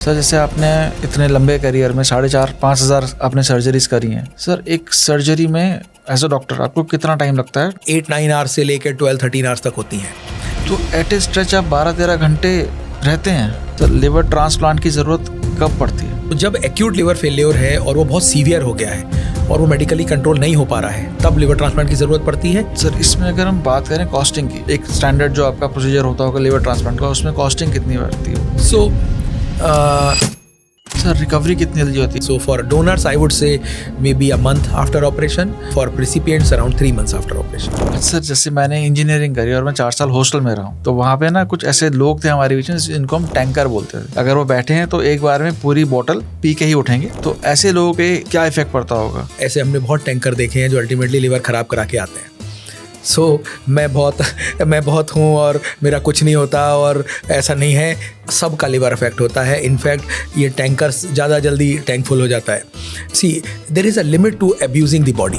Sir जैसे आपने इतने लंबे करियर में 4,500-5,000 आपने सर्जरीज करी हैं सर, एक सर्जरी में एज अ डॉक्टर आपको कितना टाइम लगता है? 8-9 आवर्स से लेकर 12-13 आवर्स तक होती हैं। तो एट ए स्ट्रेच आप 12-13 घंटे रहते हैं, तो लिवर ट्रांसप्लांट की ज़रूरत कब पड़ती है? तो जब एक्यूट लिवर फेलियर है और वो बहुत सीवियर हो गया है और वो मेडिकली कंट्रोल नहीं हो पा रहा है, तब लिवर ट्रांसप्लांट की ज़रूरत पड़ती है। सर इसमें अगर हम बात करें कॉस्टिंग की, एक स्टैंडर्ड जो आपका प्रोसीजर होता होगा लिवर ट्रांसप्लांट का, उसमें कॉस्टिंग कितनी बढ़ती है? सर रिकवरी कितनी जल्दी होती है? So for donors, I would say maybe a month after operation. For recipients, around 3 months after operation. Sir जैसे मैंने इंजीनियरिंग करी और मैं 4 साल हॉस्टल में रहा हूँ, तो वहाँ पे ना कुछ ऐसे लोग थे हमारे बीच में जिनको हम टैंकर बोलते थे। अगर वो बैठे हैं तो एक बार में पूरी बोतल पी के ही उठेंगे, तो ऐसे लोगों पे क्या इफेक्ट पड़ता होगा? ऐसे हमने बहुत टैंकर देखे हैं जो अल्टीमेटली लिवर खराब करा के आते हैं। मैं बहुत हूँ और मेरा कुछ नहीं होता, और ऐसा नहीं है, सबका लिवर अफेक्ट होता है। इनफैक्ट ये टैंकर्स ज़्यादा जल्दी टैंक फुल हो जाता है। See there is a limit to abusing the body.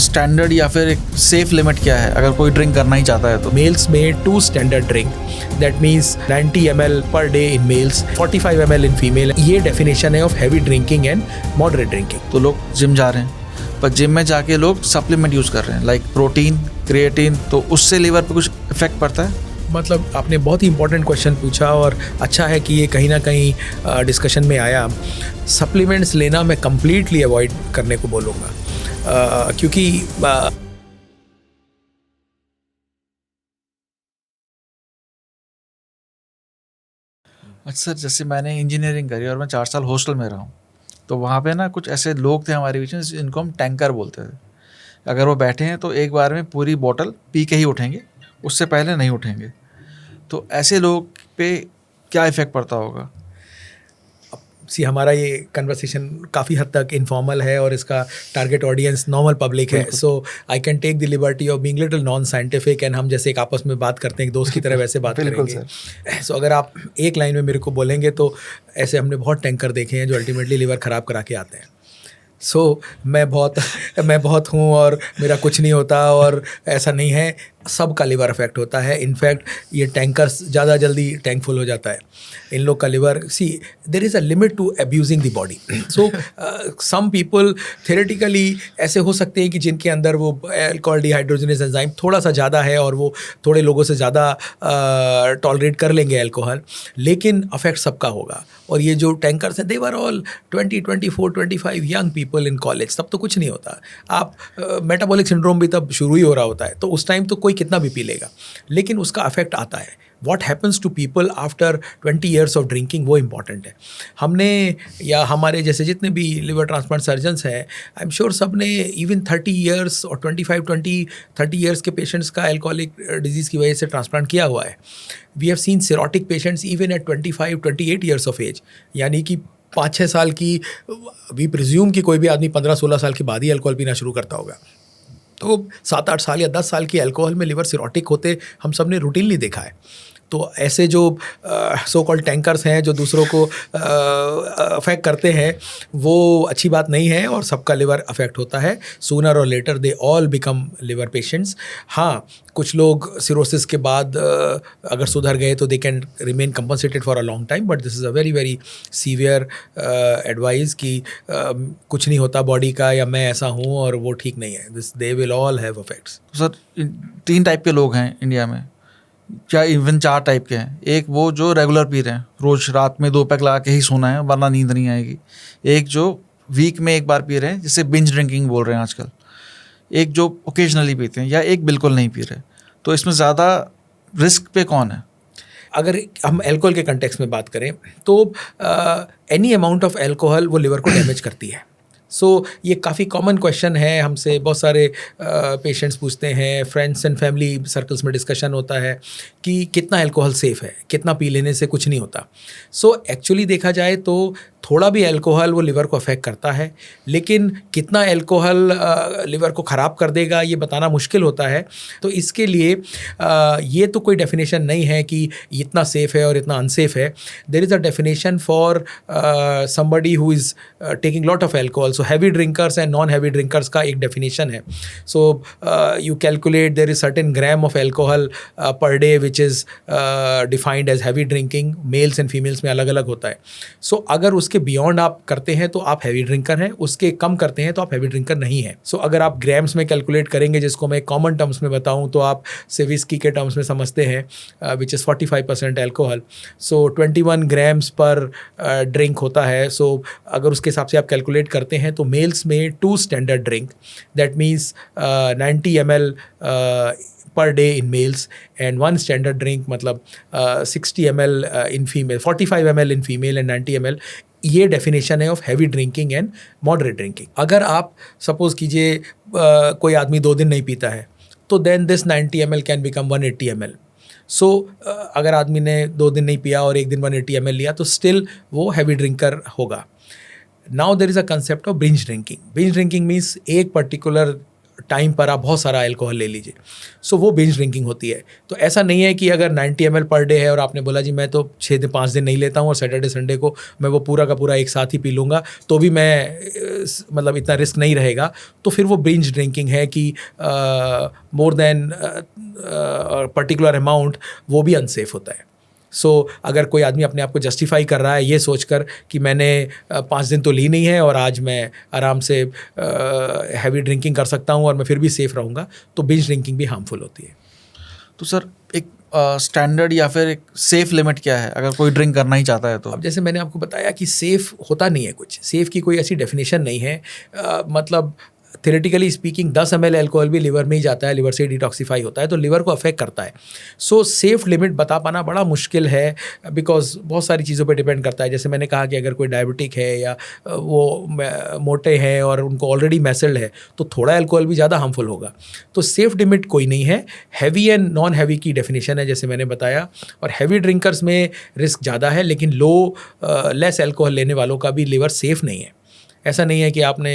Standard या फिर एक सेफ लिमिट क्या है अगर कोई ड्रिंक करना ही चाहता है तो? मेल्स में 2 standard drink, that means 90 ml per day in males, 45 ml in female. ये डेफिनेशन है of heavy drinking and moderate drinking. तो लोग जिम जा रहे हैं, पर जिम में जाके लोग सप्लीमेंट यूज़ कर रहे हैं लाइक प्रोटीन, क्रिएटिन, तो उससे लिवर पे कुछ इफेक्ट पड़ता है? मतलब आपने बहुत ही इंपॉर्टेंट क्वेश्चन पूछा, और अच्छा है कि ये कहीं ना कहीं डिस्कशन में आया। सप्लीमेंट्स लेना मैं कम्प्लीटली अवॉइड करने को बोलूँगा, क्योंकि अच्छा सर जैसे मैंने इंजीनियरिंग करी और मैं 4 साल हॉस्टल में रहा हूँ, तो वहाँ पे ना कुछ ऐसे लोग थे हमारे बीच में जिनको हम टैंकर बोलते थे। अगर वो बैठे हैं तो एक बार में पूरी बोतल पी के ही उठेंगे, उससे पहले नहीं उठेंगे। तो ऐसे लोग पे क्या इफ़ेक्ट पड़ता होगा? हमारा ये कन्वर्सेशन काफ़ी हद तक इनफॉर्मल है और इसका टारगेट ऑडियंस नॉर्मल पब्लिक है। So I can take the liberty of being little non scientific, and हम जैसे एक आपस में बात करते हैं एक दोस्त की तरह वैसे बात करेंगे। सो अगर आप एक लाइन में मेरे को बोलेंगे तो ऐसे हमने बहुत टैंकर देखे हैं जो अल्टीमेटली लिवर ख़राब करा के आते हैं। मैं बहुत हूँ और मेरा कुछ नहीं होता, और ऐसा नहीं है, सबका लिवर अफेक्ट होता है। इनफैक्ट ये टैंकर्स ज़्यादा जल्दी टैंक फुल हो जाता है। इन लोग का liver, see there is a limit to abusing the body. Some people theoretically ऐसे हो सकते हैं कि जिनके अंदर वो अल्कोहल डिहाइड्रोजनेज एंजाइम थोड़ा सा ज़्यादा है और वो थोड़े लोगों से ज़्यादा टॉलरेट कर लेंगे अल्कोहल, लेकिन अफेक्ट सबका होगा। और ये जो टैंकर्स हैं, they were all 20, 24, 25 young people in college, तब तो कुछ नहीं होता। आप मेटाबॉलिक सिंड्रोम भी तब शुरू ही हो रहा होता है, तो उस टाइम तो कोई कितना भी पी लेगा, लेकिन उसका अफेक्ट आता है। What happens to people after 20 years of drinking, वो इम्पॉर्टेंट है। हमने या हमारे जैसे जितने भी लिवर ट्रांसप्लांट सर्जन्स हैं, आई एम श्योर सब ने इवन 30 years और 25-30 years के पेशेंट्स का अल्कोहलिक डिजीज़ की वजह से ट्रांसप्लांट किया हुआ है। We have seen cirrhotic patients even at 25-28 years of age, यानी कि 5-6 साल की, वी प्रिज्यूम कि कोई भी आदमी 15-16 साल के बाद ही अल्कोहल पीना शुरू करता होगा। तो 7-8 साल या 10 साल की अल्कोहल में लिवर सिरोटिक होते हम सब ने रूटीनली देखा है। तो ऐसे जो सो कॉल्ड टैंकर्स हैं जो दूसरों को अफेक्ट करते हैं, वो अच्छी बात नहीं है, और सबका लिवर अफेक्ट होता है। सूनर और later they all become liver patients. हाँ, कुछ लोग सिरोसिस के बाद अगर सुधर गए तो they can remain compensated for a long time, but this is a very very severe advice कि कुछ नहीं होता बॉडी का, या मैं ऐसा हूँ और वो ठीक नहीं है। This they will all have effects. Sir 3 type के लोग हैं इंडिया में, क्या इवन 4 टाइप के हैं। एक वो जो रेगुलर पी रहे हैं, रोज़ रात में 2 पैक लगा के ही सोना है वरना नींद नहीं आएगी। एक जो वीक में एक बार पी रहे हैं, जिसे बिंज ड्रिंकिंग बोल रहे हैं आजकल। एक जो ओकेजनली पीते हैं, या एक बिल्कुल नहीं पी रहे। तो इसमें ज़्यादा रिस्क पे कौन है? अगर हम अल्कोहल के कंटेक्स्ट में बात करें तो एनी अमाउंट ऑफ अल्कोहल वो लिवर को डैमेज करती है। ये काफ़ी कॉमन क्वेश्चन है, हमसे बहुत सारे पेशेंट्स पूछते हैं, फ्रेंड्स एंड फैमिली सर्कल्स में डिस्कशन होता है कि कितना अल्कोहल सेफ़ है, कितना पी लेने से कुछ नहीं होता। एक्चुअली देखा जाए तो थोड़ा भी अल्कोहल वो लिवर को अफेक्ट करता है, लेकिन कितना अल्कोहल लिवर को ख़राब कर देगा ये बताना मुश्किल होता है। तो इसके लिए ये तो कोई डेफिनेशन नहीं है कि इतना सेफ़ है और इतना अनसेफ है। There is a definition for somebody who is taking lot of alcohol. So heavy drinkers and non heavy drinkers का एक डेफिनेशन है। So you calculate there is certain gram of alcohol per day which is defined as heavy drinking. Males and females में अलग अलग होता है। सो अगर उसके बियॉन्ड आप करते हैं तो आप हैवी ड्रिंकर हैं, उसके कम करते हैं तो आप हैवी ड्रिंकर नहीं हैं। सो अगर आप ग्राम्स में कैलकुलेट करेंगे, जिसको मैं कॉमन टर्म्स में बताऊं तो आप से विस्की के टर्म्स में समझते हैं, which is 45% alcohol. So 21 grams पर ड्रिंक होता है। सो अगर उसके हिसाब से आप कैलकुलेट करते हैं तो मेल्स में 2 standard drink, that means 90 ml per day in males and 1 standard drink मतलब 60 ml in female, 45 ml in female and 90 ml। ये डेफिनेशन है of heavy drinking and moderate drinking. अगर आप सपोज कीजिए कोई आदमी 2 दिन नहीं पीता है तो then this 90 ml can become 180 ml। So अगर आदमी ने 2 दिन नहीं पिया और एक दिन 180 ml लिया तो स्टिल वो हैवी ड्रिंकर होगा। Now there is a concept of binge drinking. Binge drinking means एक पर्टिकुलर टाइम पर आप बहुत सारा अल्कोहल ले लीजिए। सो वो बिंज ड्रिंकिंग होती है। तो ऐसा नहीं है कि अगर 90 ml पर डे है और आपने बोला जी मैं तो 5 दिन नहीं लेता हूँ और सैटरडे संडे को मैं वो पूरा का पूरा एक साथ ही पी लूँगा तो भी मैं मतलब इतना रिस्क नहीं रहेगा, तो फिर वो बिंज ड्रिंकिंग है कि मोर देन पर्टिकुलर अमाउंट, वो भी अनसेफ होता है। सो अगर कोई आदमी अपने आप को जस्टिफाई कर रहा है ये सोचकर कि मैंने 5 दिन तो ली नहीं है और आज मैं आराम से हैवी ड्रिंकिंग कर सकता हूँ और मैं फिर भी सेफ़ रहूँगा, तो बिंज ड्रिंकिंग भी हार्मफुल होती है। तो सर एक स्टैंडर्ड या फिर एक सेफ लिमिट क्या है अगर कोई ड्रिंक करना ही चाहता है तो? अब जैसे मैंने आपको बताया कि सेफ़ होता नहीं है कुछ, सेफ़ की कोई ऐसी डेफिनेशन नहीं है। मतलब थेरेटिकली स्पीकिंग 10 ml अल्कोहल भी लिवर में ही जाता है, लिवर से डिटॉक्सीफाई होता है, तो लिवर को अफेक्ट करता है। सो सेफ लिमिट बता पाना बड़ा मुश्किल है, बिकॉज बहुत सारी चीज़ों पे डिपेंड करता है। जैसे मैंने कहा कि अगर कोई डायबिटिक है या वो मोटे हैं और उनको ऑलरेडी मैसल्ड है तो थोड़ा अल्कोहल भी ज़्यादा हार्मफुल होगा। तो सेफ लिमिट कोई नहीं है। हैवी एंड नॉन हैवी की डेफिनेशन है जैसे मैंने बताया, और हैवी ड्रिंकर्स में रिस्क ज़्यादा है, लेकिन लेस अल्कोहल लेने वालों का भी लिवर सेफ़ नहीं है। ऐसा नहीं है कि आपने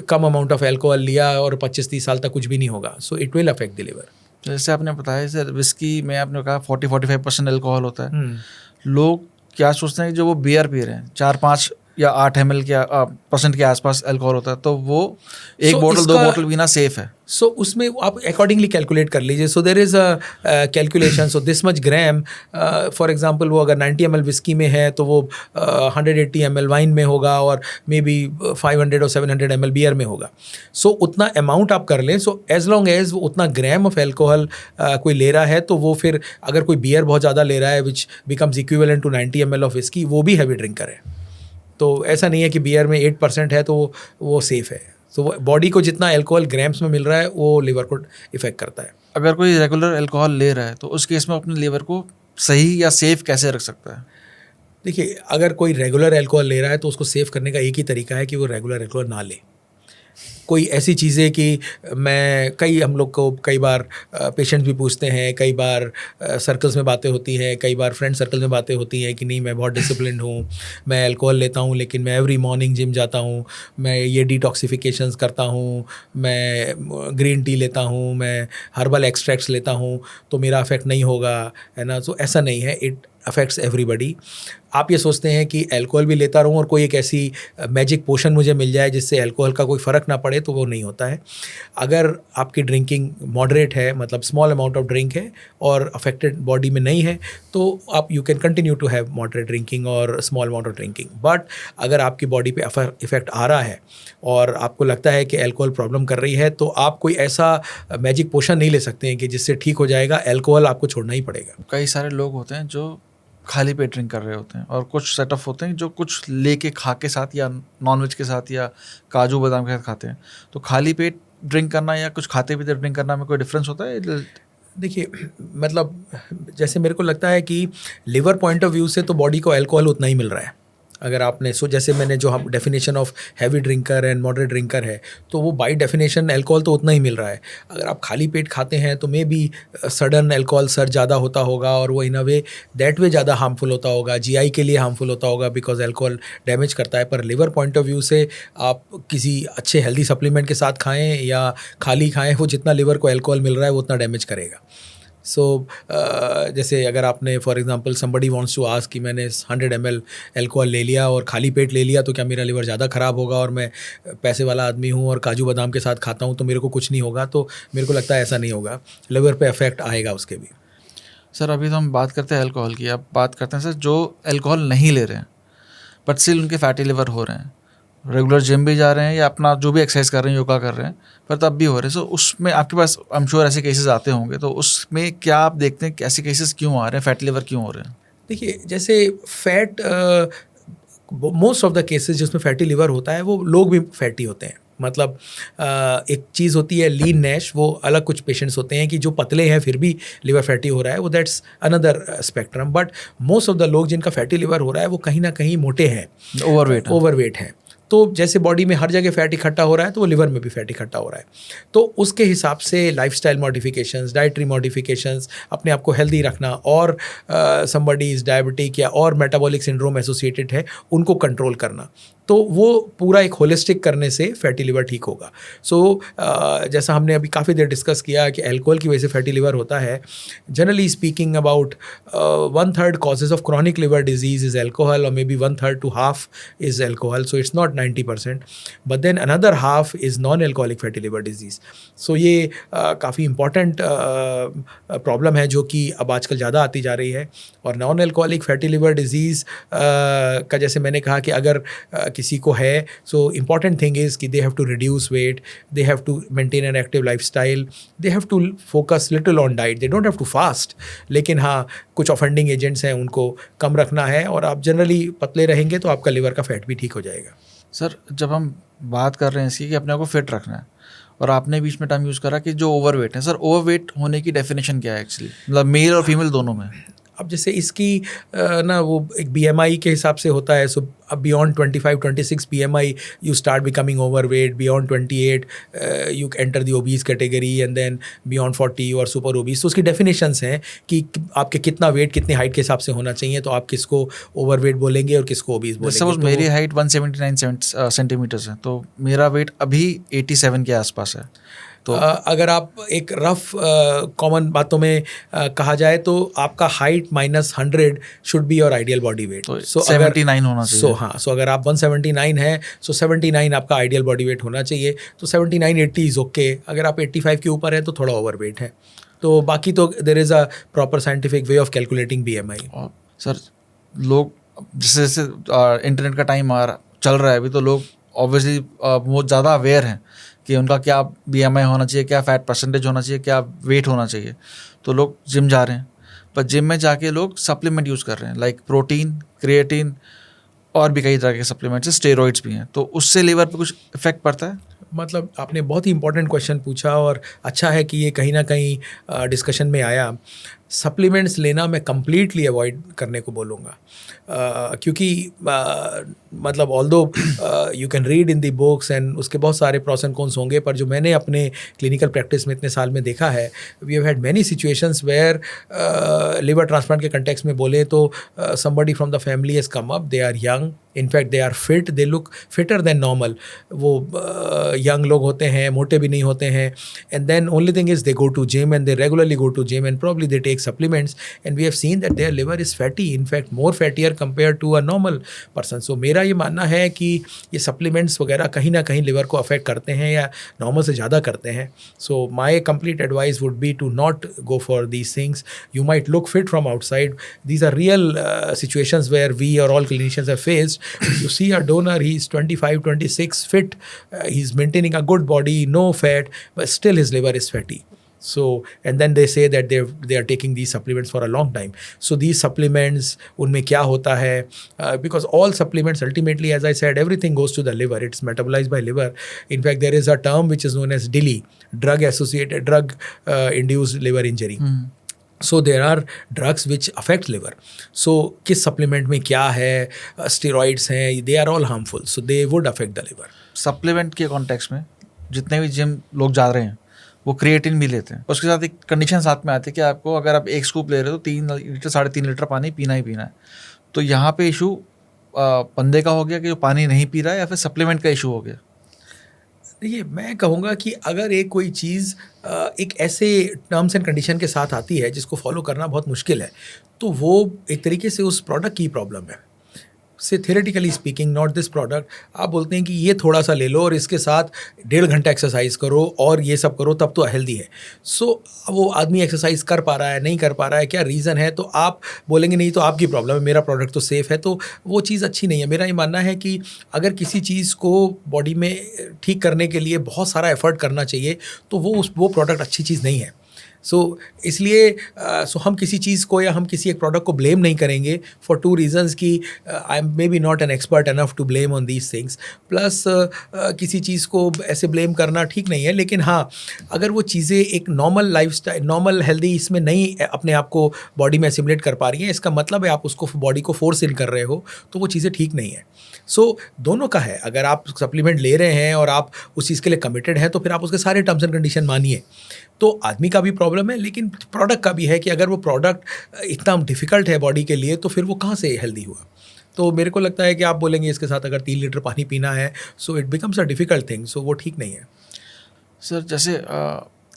कम अमाउंट ऑफ अल्कोहल लिया और 25-30 साल तक कुछ भी नहीं होगा। So it will affect the liver. जैसे आपने बताया सर विस्की में आपने कहा 40-45% अल्कोहल होता है। लोग क्या सोचते हैं कि जो वो बियर पी रहे हैं 4-5 या 8 ml के % के आसपास अल्कोहल होता है तो वो एक बोतल 2 बोतल पीना सेफ है। सो उसमें आप अकॉर्डिंगली कैलकुलेट कर लीजिए। So there is a calculation. So this much gram, for example वो अगर 90 ml विस्की में है तो वो 180 ml वाइन में होगा और मे बी 500 और 700 ml बियर में होगा। सो उतना अमाउंट आप कर लें। सो एज लॉन्ग एज वो उतना ग्राम ऑफ अल्कोहल कोई ले रहा है तो वो फिर अगर कोई बियर बहुत ज़्यादा ले रहा है which becomes equivalent to 90 ml of whisky, वो भी हैवी ड्रिंकर है। तो ऐसा नहीं है कि बियर में 8% है तो वो सेफ़ है। तो बॉडी को जितना अल्कोहल ग्राम्स में मिल रहा है वो लिवर को इफ़ेक्ट करता है। अगर कोई रेगुलर अल्कोहल ले रहा है तो उस केस में अपने लिवर को सही या सेफ़ कैसे रख सकता है? देखिए, अगर कोई रेगुलर अल्कोहल ले रहा है तो उसको सेव करने का एक ही तरीका है कि वो रेगुलर अल्कोहल ना ले। कोई ऐसी चीज़ें कि हम लोग को कई बार पेशेंट भी पूछते हैं, कई बार सर्कल्स में बातें होती हैं, कई बार फ्रेंड सर्कल में बातें होती हैं कि नहीं मैं बहुत डिसिप्लिन्ड हूँ, मैं अल्कोहल लेता हूँ लेकिन मैं एवरी मॉर्निंग जिम जाता हूँ, मैं ये डिटॉक्सिफिकेशंस करता हूँ, मैं ग्रीन टी लेता हूँ, मैं हर्बल एक्सट्रैक्ट्स लेता हूँ तो मेरा अफेक्ट नहीं होगा, है ना। तो ऐसा नहीं है, इट अफेक्ट्स एवरीबडी। आप ये सोचते हैं कि अल्कोहल भी लेता रहूं और कोई एक ऐसी मैजिक पोशन मुझे मिल जाए जिससे अल्कोहल का कोई फ़र्क ना पड़े, तो वो नहीं होता है। अगर आपकी ड्रिंकिंग मॉडरेट है, मतलब स्मॉल अमाउंट ऑफ ड्रिंक है और अफेक्टेड बॉडी में नहीं है, तो आप you can continue to have moderate drinking और small amount of drinking. But अगर आपकी बॉडी पे इफेक्ट आ रहा है और आपको लगता है कि अल्कोहल प्रॉब्लम कर रही है, तो आप कोई ऐसा मैजिक पोशन नहीं ले सकते हैं कि जिससे ठीक हो जाएगा। अल्कोहल आपको छोड़ना ही पड़ेगा। कई सारे लोग होते हैं जो खाली पेट ड्रिंक कर रहे होते हैं और कुछ सेटअप होते हैं जो कुछ लेके खा के साथ या नॉनवेज के साथ या काजू बादाम के साथ खाते हैं। तो खाली पेट ड्रिंक करना या कुछ खाते पीते ड्रिंक करना में कोई डिफरेंस होता है? देखिए, मतलब जैसे मेरे को लगता है कि लिवर पॉइंट ऑफ व्यू से तो बॉडी को अल्कोहल उतना ही मिल रहा है। अगर आपने जैसे मैंने जो हम definition of heavy drinker and moderate drinker है, तो वो बाई डेफिनेशन अल्कोहल तो उतना ही मिल रहा है। अगर आप खाली पेट खाते हैं तो may be sudden alcohol search ज़्यादा होता होगा और वो इन अ वे दैट वे ज़्यादा हार्मफुल होता होगा, जीआई के लिए हार्मफुल होता होगा बिकॉज अल्कोहल डैमेज करता है। पर लिवर पॉइंट ऑफ व्यू से आप किसी अच्छे हेल्दी सप्लीमेंट के साथ खाएं या खाली खाएं, वो जितना लिवर को अल्कोहल मिल रहा है वो उतना डैमेज करेगा। सो जैसे अगर आपने for example somebody wants to ask कि मैंने 100 ml अल्कोहल ले लिया और खाली पेट ले लिया तो क्या मेरा लिवर ज़्यादा ख़राब होगा, और मैं पैसे वाला आदमी हूँ और काजू बादाम के साथ खाता हूँ तो मेरे को कुछ नहीं होगा? तो मेरे को लगता है ऐसा नहीं होगा, लिवर पे इफेक्ट आएगा उसके भी। सर अभी तो हम बात करते हैं अल्कोहल की, अब बात करते हैं सर जो अल्कोहल नहीं ले रहे हैं बट स्टिल उनके फैटी लिवर हो रहे हैं, रेगुलर जिम भी जा रहे हैं या अपना जो भी एक्सरसाइज कर रहे हैं, योगा कर रहे हैं, पर तब भी हो रहे हैं। सो उसमें आपके पास आई एम श्योर ऐसे केसेस आते होंगे, तो उसमें क्या आप देखते हैं कि ऐसे केसेस क्यों आ रहे हैं, फैटी लिवर क्यों हो रहे हैं? देखिए, जैसे fat most of the cases जिसमें फैटी लिवर होता है वो लोग भी फैटी होते हैं। मतलब एक चीज़ होती है लीन नैश, वो अलग कुछ पेशेंट्स होते हैं कि जो पतले हैं फिर भी लिवर फैटी हो रहा है, वो that's another spectrum. But most of the लोग जिनका फैटी लिवर हो रहा है वो कहीं ना कहीं मोटे हैं, ओवरवेट हैं। तो जैसे बॉडी में हर जगह फैट इकट्ठा हो रहा है तो वो लिवर में भी फैट इकट्ठा हो रहा है। तो उसके हिसाब से लाइफस्टाइल मॉडिफिकेशंस, डाइटरी मॉडिफिकेशंस, अपने आप को हेल्दी रखना, और समबडी इज़ डायबिटिक या और मेटाबॉलिक सिंड्रोम एसोसिएटेड है उनको कंट्रोल करना, तो वो पूरा एक होलिस्टिक करने से फैटी लिवर ठीक होगा। सो जैसा हमने अभी काफ़ी देर डिस्कस किया कि अल्कोहल की वजह से फैटी लिवर होता है। Generally speaking about 1/3 causes of chronic liver disease is alcohol, or maybe 1/3 to half is alcohol, so it's not 90%, but then another half is non-alcoholic fatty liver disease. So ये काफ़ी important problem है जो कि अब आजकल ज़्यादा आती जा रही है। और non alcoholic fatty liver disease का जैसे मैंने कहा कि अगर किसी को है, सो इम्पॉर्टेंट थिंग इज़ कि they have to reduce weight, they have to maintain an active lifestyle, they have to focus little on diet, they don't have to fast, लेकिन हाँ कुछ ऑफेंडिंग एजेंट्स हैं उनको कम रखना है, और आप जनरली पतले रहेंगे तो आपका लिवर का फैट भी ठीक हो जाएगा। सर जब हम बात कर रहे हैं इसकी कि अपने आप को फिट रखना है, और आपने बीच में टर्म यूज़ करा कि जो ओवरवेट है, सर ओवरवेट होने की डेफिनेशन क्या है एक्चुअली, मतलब मेल और फीमेल दोनों में? अब जैसे इसकी ना वो एक BMI के हिसाब से होता है। सो अब beyond 25-26 BMI you start becoming overweight, beyond 28 you enter the obese category, and then beyond 40 you are super obese. तो उसकी डेफिनेशंस हैं कि आपके कितना वेट कितनी हाइट के हिसाब से होना चाहिए, तो आप किसको ओवरवेट बोलेंगे और किसको ओबीज बोलेंगे। सपोज मेरी हाइट 179 सेंटीमीटर्स है, तो मेरा वेट अभी 87 के आसपास है। तो अगर आप एक रफ कॉमन बातों में कहा जाए तो आपका height -100 should be your ideal body weight. So 79 होना चाहिए। सो अगर आप 179 है, सो 79 आपका आइडियल बॉडी वेट होना चाहिए। तो 79-80 इज़ ओके। अगर आप 85 के ऊपर है तो थोड़ा ओवरवेट है। तो बाकी तो there is a proper scientific way of calculating BMI। Sir लोग जैसे जैसे इंटरनेट का टाइम चल रहा है अभी, तो लोग ऑब्वियसली बहुत ज़्यादा अवेयर हैं कि उनका क्या BMI होना चाहिए, क्या फैट परसेंटेज होना चाहिए, क्या वेट होना चाहिए। तो लोग जिम जा रहे हैं, पर जिम में जाके लोग सप्लीमेंट यूज़ कर रहे हैं, लाइक प्रोटीन, क्रिएटिन और भी कई तरह के सप्लीमेंट्स, स्टेरॉइड्स भी हैं। तो उससे लिवर पे कुछ इफेक्ट पड़ता है? मतलब आपने बहुत ही इंपॉर्टेंट क्वेश्चन पूछा, और अच्छा है कि ये कहीं ना कहीं डिस्कशन में आया। सप्लीमेंट्स लेना मैं कम्प्लीटली अवॉइड करने को बोलूँगा, क्योंकि मतलब although you can read in the books and उसके बहुत सारे प्रॉस एंड कॉन्स होंगे, पर जो मैंने अपने क्लिनिकल प्रैक्टिस में इतने साल में देखा है, we have had many situations where liver transplant के कंटेक्स्ट में बोले तो somebody from the family has come up, they are young, in fact they are fit, they look fitter than normal. वो यंग लोग होते हैं, मोटे भी नहीं होते हैं, and then only thing is they go to gym and they regularly go to gym and probably they take supplements, and we have seen that their liver is fatty, in fact more fattier compared to a normal person. So मेरा ये मानना है कि ये supplements वगैरह कहीं ना कहीं liver को affect करते हैं या normal से ज़्यादा करते हैं. So my complete advice would be to not go for these things. You might look fit from outside. These are real situations where we or all clinicians have faced. You see a donor, he's 25, 26, fit, he's maintaining a good body, no fat, but still his liver is fatty. So, and then they say that they are taking these supplements for a long time. So these supplements, उनमें क्या होता है? Because all supplements ultimately, as I said, everything goes to the liver. It's metabolized by liver. In fact, there is a term which is known as DILI, drug-induced liver injury. So there are drugs which affect liver. So किस supplement में क्या है, steroids हैं, they are all harmful, so they would affect the liver. Supplement के context में जितने भी gym लोग जा रहे हैं वो क्रिएटिन भी लेते हैं. उसके साथ एक कंडीशन साथ में आती है कि आपको अगर आप एक स्कूप ले रहे हो तो 3 लीटर 3.5 लीटर पानी पीना ही पीना है. तो यहाँ पे इशू बंदे का हो गया कि जो पानी नहीं पी रहा है, या फिर सप्लीमेंट का इशू हो गया? देखिए, मैं कहूँगा कि अगर एक कोई चीज़ एक ऐसे टर्म्स एंड कंडीशन के साथ आती है जिसको फॉलो करना बहुत मुश्किल है, तो वो एक तरीके से उस प्रोडक्ट की प्रॉब्लम है. से theoretically speaking, not this product. आप बोलते हैं कि ये थोड़ा सा ले लो और इसके साथ 1.5 घंटा एक्सरसाइज करो और ये सब करो तब तो हेल्दी है. सो वो आदमी एक्सरसाइज कर पा रहा है, नहीं कर पा रहा है, क्या रीज़न है? तो आप बोलेंगे नहीं तो आपकी प्रॉब्लम है, मेरा प्रोडक्ट तो सेफ़ है. तो वो चीज़ अच्छी नहीं है. मेरा ये मानना है कि अगर किसी चीज़ को बॉडी में ठीक करने के लिए बहुत सारा एफर्ट करना चाहिए तो वो प्रोडक्ट अच्छी चीज़ नहीं है. सो इसलिए हम किसी चीज़ को या हम किसी एक प्रोडक्ट को ब्लेम नहीं करेंगे फॉर 2 रीजंस कि I am maybe not an expert enough to blame on these things. Plus किसी चीज़ को ऐसे ब्लेम करना ठीक नहीं है. लेकिन हाँ, अगर वो चीज़ें एक नॉर्मल लाइफस्टाइल, नॉर्मल हेल्दी इसमें नहीं अपने आप को बॉडी में एसिमुलेट कर पा रही हैं, इसका मतलब है आप उसको बॉडी को फोर्स इन कर रहे हो, तो वो चीज़ें ठीक नहीं है. सो दोनों का है. अगर आप सप्लीमेंट ले रहे हैं और आप उस चीज़ के लिए कमिटेड हैं तो फिर आप उसके सारे टर्म्स एंड कंडीशन मानिए. तो आदमी का भी प्रॉब्लम है लेकिन प्रोडक्ट का भी है कि अगर वो प्रोडक्ट इतना डिफ़िकल्ट है बॉडी के लिए तो फिर वो कहाँ से हेल्दी हुआ. तो मेरे को लगता है कि आप बोलेंगे इसके साथ अगर 3 लीटर पानी पीना है, so it becomes a difficult thing. So वो ठीक नहीं है. सर जैसे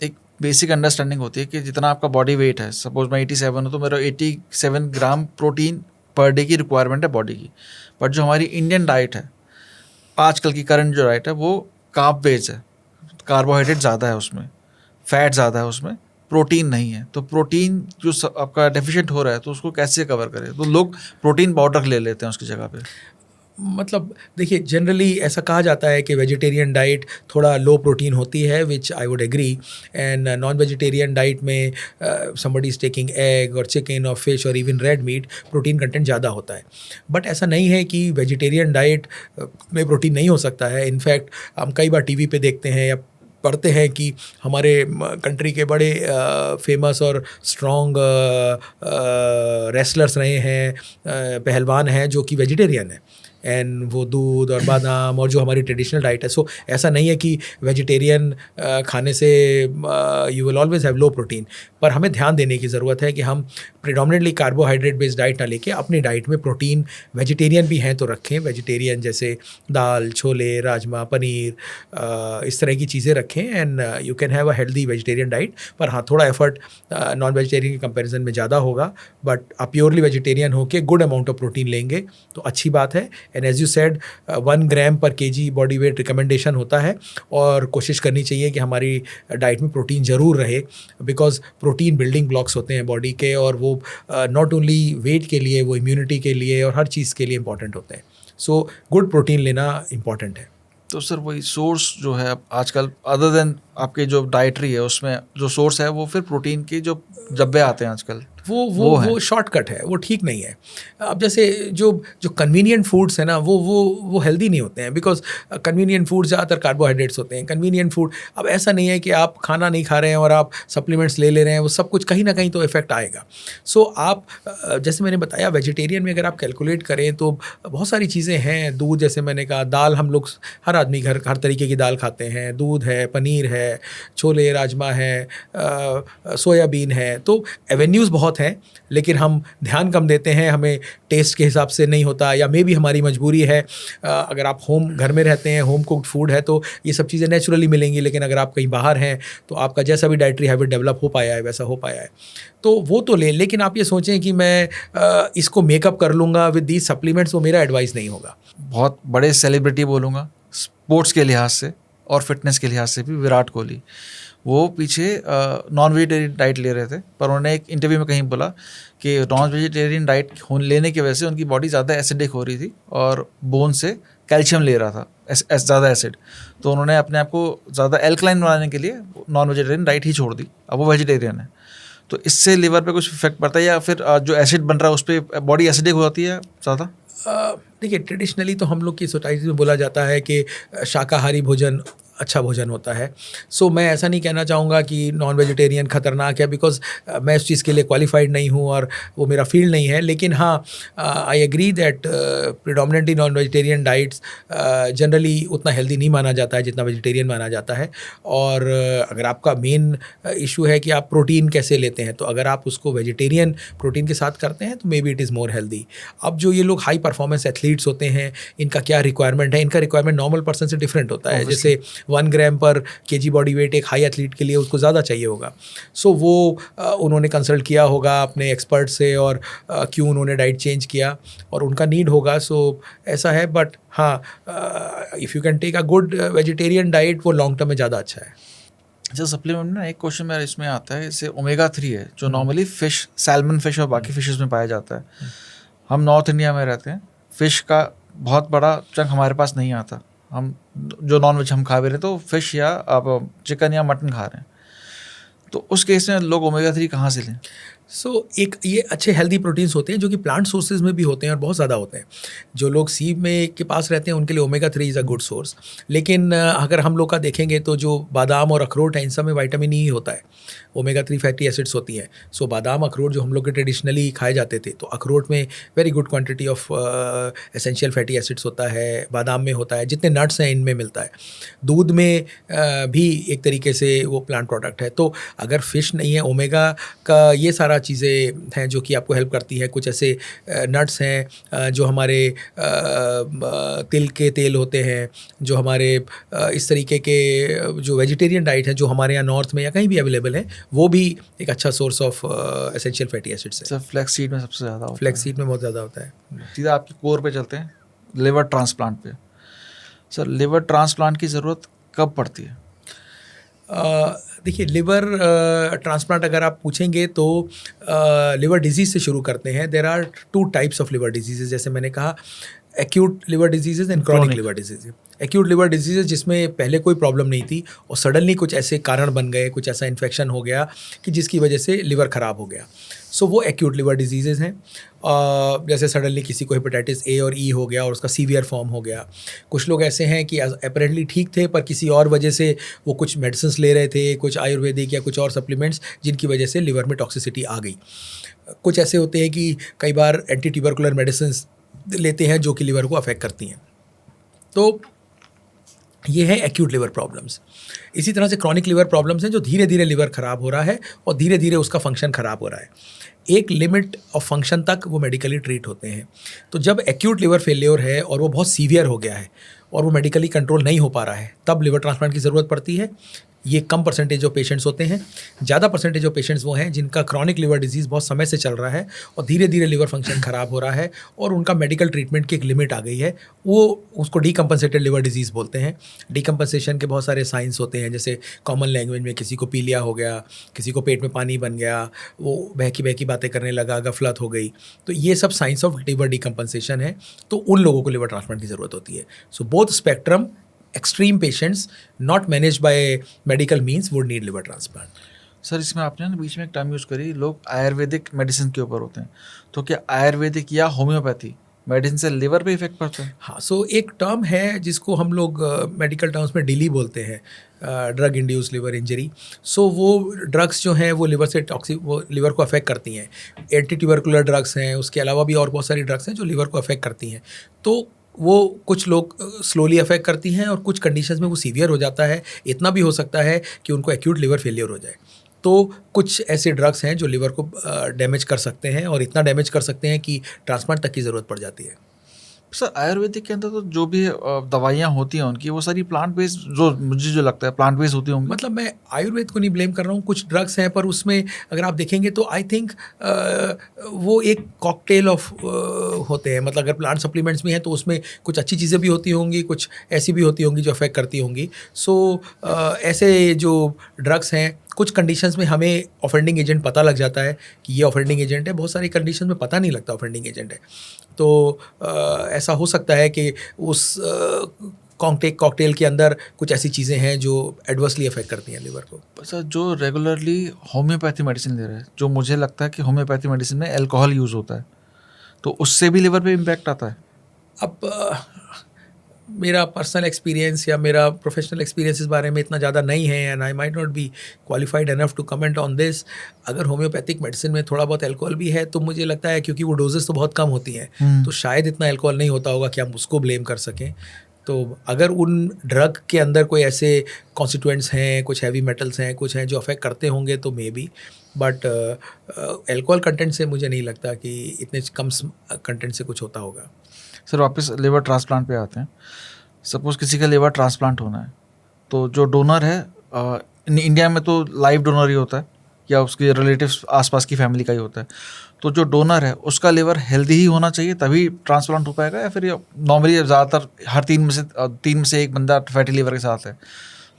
एक बेसिक अंडरस्टैंडिंग होती है कि जितना आपका बॉडी वेट है, सपोज मैं 87 हूँ तो मेरा 87 ग्राम प्रोटीन पर डे की रिक्वायरमेंट है बॉडी की. बट जो हमारी इंडियन डाइट है, आजकल की करंट जो डाइट है, वो कार्ब बेस्ड है. कार्बोहाइड्रेट ज़्यादा है उसमें, फैट ज़्यादा है उसमें, प्रोटीन नहीं है. तो प्रोटीन जो आपका डेफिशिएंट हो रहा है तो उसको कैसे कवर करें? तो लोग प्रोटीन पाउडर ले लेते हैं उसकी जगह पे. मतलब देखिए, जनरली ऐसा कहा जाता है कि वेजिटेरियन डाइट थोड़ा लो प्रोटीन होती है, which I would agree. And non vegetarian diet में समबडी इज टेकिंग एग और चिकन और फिश और even red meat, protein content ज़्यादा होता है. बट ऐसा नहीं है कि वेजिटेरियन डाइट में प्रोटीन नहीं हो सकता है. इनफैक्ट हम कई बार टीवी पे देखते हैं या पढ़ते हैं कि हमारे कंट्री के बड़े फेमस और स्ट्रॉन्ग रेसलर्स रहे हैं, पहलवान हैं जो कि वेजिटेरियन हैं. एंड वो दूध और बादाम और जो हमारी ट्रेडिशनल डाइट है. सो ऐसा नहीं है कि वेजिटेरियन खाने से you will always have low protein. पर हमें ध्यान देने की ज़रूरत है कि हम प्रिडोमिनेटली कार्बोहाइड्रेट बेस्ड डाइट ना लेके अपनी डाइट में प्रोटीन, वेजिटेरियन भी हैं तो रखें. वेजिटेरियन जैसे दाल, छोले, राजमा, पनीर, इस तरह की चीज़ें रखें. And you can have a healthy vegetarian diet. पर हाँ, थोड़ा एफर्ट नॉन वेजिटेरियन के कंपैरिजन में ज़्यादा होगा. बट आप प्योरली वेजिटेरियन होकर गुड अमाउंट ऑफ प्रोटीन लेंगे तो अच्छी बात है. एंड एज यू सेड, 1 ग्राम पर केजी बॉडी वेट रिकमेंडेशन होता है और कोशिश करनी चाहिए कि हमारी डाइट में प्रोटीन ज़रूर रहे, बिकॉज प्रोटीन बिल्डिंग ब्लॉक्स होते हैं बॉडी के और वो नॉट ओनली वेट के लिए, वो इम्यूनिटी के लिए और हर चीज़ के लिए इंपॉर्टेंट होते हैं. सो गुड प्रोटीन लेना इंपॉर्टेंट है. तो सर वही सोर्स जो है आजकल, अदर देन आपके जो डाइटरी है उसमें जो सोर्स है वो फिर प्रोटीन के जो डब्बे आते हैं आजकल, वो शॉर्टकट है, वो ठीक नहीं है. अब जैसे जो कन्वीनियंट फूड्स है ना, वो हेल्दी नहीं होते हैं, बिकॉज कन्वीनियंट फूड ज़्यादातर कार्बोहाइड्रेट्स होते हैं. कन्वीनियंट फूड, अब ऐसा नहीं है कि आप खाना नहीं खा रहे हैं और आप सप्लीमेंट्स ले रहे हैं, वो सब कुछ कहीं ना कहीं तो इफेक्ट आएगा. सो आप जैसे मैंने बताया, वेजिटेरियन में अगर आप कैलकुलेट करें तो बहुत सारी चीज़ें हैं. दूध, जैसे मैंने कहा, दाल, हम लोग हर आदमी हर तरीके की दाल खाते हैं. दूध है, पनीर है, छोले, राजमा है, सोयाबीन है. तो एवेन्यूज़ बहुत हैं, लेकिन हम ध्यान कम देते हैं. हमें टेस्ट के हिसाब से नहीं होता, या मे भी हमारी मजबूरी है. अगर आप घर में रहते हैं, होम कुक्ड फूड है, तो ये सब चीज़ें नेचुरली मिलेंगी. लेकिन अगर आप कहीं बाहर हैं तो आपका जैसा भी डाइटरी हैबिट डेवलप हो पाया है वैसा हो पाया है, तो वो तो ले. लेकिन आप ये सोचें कि मैं इसको मेकअप कर लूँगा विद दीज सप्लीमेंट्स, वो मेरा एडवाइस नहीं होगा. बहुत बड़े सेलिब्रिटी बोलूँगा स्पोर्ट्स के लिहाज से और फिटनेस के लिहाज से भी, विराट कोहली, वो पीछे नॉन वेजिटेरियन डाइट ले रहे थे, पर उन्होंने एक इंटरव्यू में कहीं बोला कि नॉन वेजिटेरियन डाइट लेने की वजह से उनकी बॉडी ज़्यादा एसिडिक हो रही थी और बोन से कैल्शियम ले रहा था, ज़्यादा एसिड. तो उन्होंने अपने आप को ज़्यादा एल्कलाइन बनाने के लिए नॉन वेजिटेरियन डाइट ही छोड़ दी. अब वो वेजिटेरियन है. तो इससे लिवर पे कुछ इफेक्ट पड़ता है, या फिर जो एसिड बन रहा है उस पर बॉडी एसिडिक हो जाती है ज़्यादा? देखिए, ट्रेडिशनली तो हम लोग की सोसाइटी में बोला जाता है कि शाकाहारी भोजन अच्छा भोजन होता है। सो मैं ऐसा नहीं कहना चाहूँगा कि नॉन वेजिटेरियन खतरनाक है, बिकॉज़ मैं इस चीज़ के लिए क्वालिफाइड नहीं हूँ और वो मेरा फील्ड नहीं है। लेकिन हाँ, I agree that predominantly non vegetarian diets generally उतना हेल्दी नहीं माना जाता है जितना वेजिटेरियन माना जाता है। और अगर आपका मेन इशू है कि आप प्रोटीन कैसे लेते हैं, तो अगर आप उसको वेजिटेरियन प्रोटीन के साथ करते हैं तो may be it is more healthy. अब जो ये लोग हाई परफॉर्मेंस एथलीट्स होते हैं, इनका क्या रिक्वायरमेंट है? इनका रिक्वायरमेंट नॉर्मल पर्सन से डिफरेंट होता है। जैसे 1 ग्राम पर केजी बॉडी वेट एक हाई एथलीट के लिए उसको ज़्यादा चाहिए होगा। सो वो उन्होंने कंसल्ट किया होगा अपने एक्सपर्ट से, और क्यों उन्होंने डाइट चेंज किया, और उनका नीड होगा। सो ऐसा है। बट हाँ, if you can take a good vegetarian diet, वो लॉन्ग टर्म में ज़्यादा अच्छा है। अच्छा, सप्लीमेंट में ना एक क्वेश्चन मेरा इसमें आता है, जैसे ओमेगा 3 है जो नॉर्मली फिश, सैल्मन फिश और बाकी फिशेस में पाया जाता है। हम नॉर्थ इंडिया में रहते हैं, फिश का बहुत बड़ा चंक हमारे पास नहीं आता। हम जो नॉन वेज हम खा भी रहे हैं तो फिश या आप चिकन या मटन खा रहे हैं, तो उस केस में लोग ओमेगा 3 कहाँ से लें? सो एक ये अच्छे हेल्दी प्रोटीन्स होते हैं जो कि प्लांट सोर्सेज में भी होते हैं और बहुत ज़्यादा होते हैं। जो लोग सी में के पास रहते हैं उनके लिए omega 3 is a good source. लेकिन अगर हम लोग का देखेंगे तो जो बादाम और अखरोट है, इन सब में विटामिन ई होता है, ओमेगा 3 फैटी एसिड्स होती हैं। सो बादाम अखरोट जो हम लोग के ट्रेडिशनली खाए जाते थे, तो अखरोट में very good quantity of essential fatty acids होता है, बादाम में होता है, जितने नट्स हैं इनमें मिलता है। दूध में भी एक तरीके से वो प्लांट प्रोडक्ट है। तो अगर फ़िश नहीं है, ओमेगा का ये सारा चीज़ें हैं जो कि आपको हेल्प करती है। कुछ ऐसे नट्स हैं जो हमारे तिल के तेल होते हैं, जो हमारे इस तरीके के जो वेजिटेरियन डाइट है जो हमारे यहाँ नॉर्थ में या कहीं भी अवेलेबल है, वो भी एक अच्छा source of essential fatty acids है। सर फ्लैक्स सीड में सबसे ज़्यादा होता फ्लैक्स सीड में बहुत ज़्यादा होता है। सीधा आपकी कोर पे चलते हैं, लिवर ट्रांसप्लांट पे। सर लिवर ट्रांसप्लांट की ज़रूरत कब पड़ती है? देखिए, लिवर ट्रांसप्लांट अगर आप पूछेंगे तो लिवर डिजीज़ से शुरू करते हैं। There are 2 types of liver diseases, जैसे मैंने कहा, acute liver diseases and chronic liver disease. Acute liver diseases जिसमें पहले कोई प्रॉब्लम नहीं थी और सडनली कुछ ऐसे कारण बन गए, कुछ ऐसा इन्फेक्शन हो गया कि जिसकी वजह से लिवर ख़राब हो गया। सो वो एक्यूट लिवर डिजीज़ेज़ हैं। जैसे सडनली किसी को हेपेटाइटिस ए और ई हो गया और उसका सीवियर फॉर्म हो गया। कुछ लोग ऐसे हैं कि अपेरेंटली ठीक थे पर किसी और वजह से वो कुछ मेडिसिन्स ले रहे थे, कुछ आयुर्वेदिक या कुछ और सप्लीमेंट्स, जिनकी वजह से लिवर में टॉक्सिसिटी आ गई। कुछ ऐसे होते हैं कि कई बार एंटी ट्यूबरकुलर मेडिसिन्स लेते हैं जो कि लिवर को अफेक्ट करती हैं। तो ये है एक्यूट लिवर प्रॉब्लम्स। इसी तरह से क्रॉनिक लिवर प्रॉब्लम्स हैं जो धीरे धीरे लिवर ख़राब हो रहा है और धीरे धीरे उसका फंक्शन ख़राब हो रहा है। एक लिमिट ऑफ फंक्शन तक वो मेडिकली ट्रीट होते हैं। तो जब एक्यूट लिवर फेलियर है और वो बहुत सीवियर हो गया है और वो मेडिकली कंट्रोल नहीं हो पा रहा है, तब लिवर ट्रांसप्लांट की ज़रूरत पड़ती है। ये कम परसेंटेज ऑफ पेशेंट्स होते हैं। ज़्यादा परसेंटेज ऑफ पेशेंट्स वो हैं जिनका क्रॉनिक लिवर डिजीज़ बहुत समय से चल रहा है और धीरे धीरे लिवर फंक्शन ख़राब हो रहा है और उनका मेडिकल ट्रीटमेंट की एक लिमिट आ गई है। वो उसको डीकम्पनसेटेड लिवर डिजीज़ बोलते हैं। डीकम्पनसेशन के बहुत सारे साइंस होते हैं, जैसे कॉमन लैंग्वेज में किसी को पीलिया हो गया, किसी को पेट में पानी बन गया, वो बहकी बहकी बातें करने लगा, गफलत हो गई। तो ये सब साइंस ऑफ लिवर डीकम्पनसेशन है। तो उन लोगों को लिवर ट्रांसप्लांट की ज़रूरत होती है। So both spectrum, extreme patients not managed by medical means would need liver transplant. Sir इसमें आपने ना बीच में एक टर्म यूज़ करी, लोग आयुर्वेदिक मेडिसिन के ऊपर होते हैं, तो क्या आयुर्वेदिक या होम्योपैथी मेडिसिन से लिवर पे इफेक्ट पड़ता है? हाँ, सो एक टर्म है जिसको हम लोग मेडिकल टर्म्स में डिली बोलते हैं, ड्रग इंड्यूस लिवर इंजरी। सो वो ड्रग्स जो हैं वो लिवर से टॉक्सिक, वो लिवर को अफेक्ट करती हैं। एंटी ट्यूबरकुलर ड्रग्स हैं, उसके अलावा भी और बहुत सारी ड्रग्स हैं जो लिवर को अफेक्ट करती हैं। तो वो कुछ लोग स्लोली अफेक्ट करती हैं और कुछ कंडीशंस में वो सीवियर हो जाता है। इतना भी हो सकता है कि उनको एक्यूट लिवर फेलियर हो जाए। तो कुछ ऐसे ड्रग्स हैं जो लिवर को डैमेज कर सकते हैं और इतना डैमेज कर सकते हैं कि ट्रांसप्लांट तक की ज़रूरत पड़ जाती है। सर आयुर्वेदिक के अंदर तो जो भी दवाइयाँ होती हैं उनकी, वो सारी प्लांट बेस्ड, जो मुझे जो लगता है प्लांट बेस्ड होती होंगी। मतलब मैं आयुर्वेद को नहीं ब्लेम कर रहा हूँ, कुछ ड्रग्स हैं पर उसमें अगर आप देखेंगे तो आई थिंक वो एक कॉकटेल ऑफ होते हैं। मतलब अगर प्लांट सप्लीमेंट्स भी हैं तो उसमें कुछ अच्छी चीज़ें भी होती होंगी, कुछ ऐसी भी होती होंगी जो अफेक्ट करती होंगी। सो ऐसे जो ड्रग्स हैं, कुछ कंडीशंस में हमें ऑफेंडिंग एजेंट पता लग जाता है कि ये ऑफेंडिंग एजेंट है, बहुत सारी कंडीशन में पता नहीं लगता ऑफेंडिंग एजेंट है। तो ऐसा हो सकता है कि उस कॉकटेल के अंदर कुछ ऐसी चीज़ें हैं जो एडवर्सली अफेक्ट करती हैं लिवर को। सर जो रेगुलरली होम्योपैथी मेडिसिन ले रहे हैं, जो मुझे लगता है कि होम्योपैथी मेडिसिन में अल्कोहल यूज़ होता है, तो उससे भी लिवर पे इम्पैक्ट आता है? अब मेरा पर्सनल एक्सपीरियंस या मेरा प्रोफेशनल एक्सपीरियंस इस बारे में इतना ज़्यादा नहीं है, and I might not be qualified enough to comment on this. अगर होम्योपैथिक मेडिसिन में थोड़ा बहुत अल्कोहल भी है तो मुझे लगता है क्योंकि वो डोजेस तो बहुत कम होती हैं तो शायद इतना अल्कोहल नहीं होता होगा कि हम उसको ब्लेम कर सकें। तो अगर उन ड्रग के अंदर कोई ऐसे कॉन्स्टिट्यूएंट्स हैं, कुछ हैवी मेटल्स हैं, कुछ हैं जो अफेक्ट करते होंगे तो may be, but alcohol content से मुझे नहीं लगता कि इतने कम कंटेंट से कुछ होता होगा। सर वापस लिवर ट्रांसप्लांट पे आते हैं। सपोज किसी का लिवर ट्रांसप्लांट होना है तो जो डोनर है इंडिया में तो लाइव डोनर ही होता है या उसके रिलेटिव्स आसपास की फैमिली का ही होता है, तो जो डोनर है उसका लिवर हेल्दी ही होना चाहिए तभी ट्रांसप्लांट हो पाएगा, या फिर नॉर्मली ज़्यादातर हर तीन में से एक बंदा फैटी लिवर के साथ है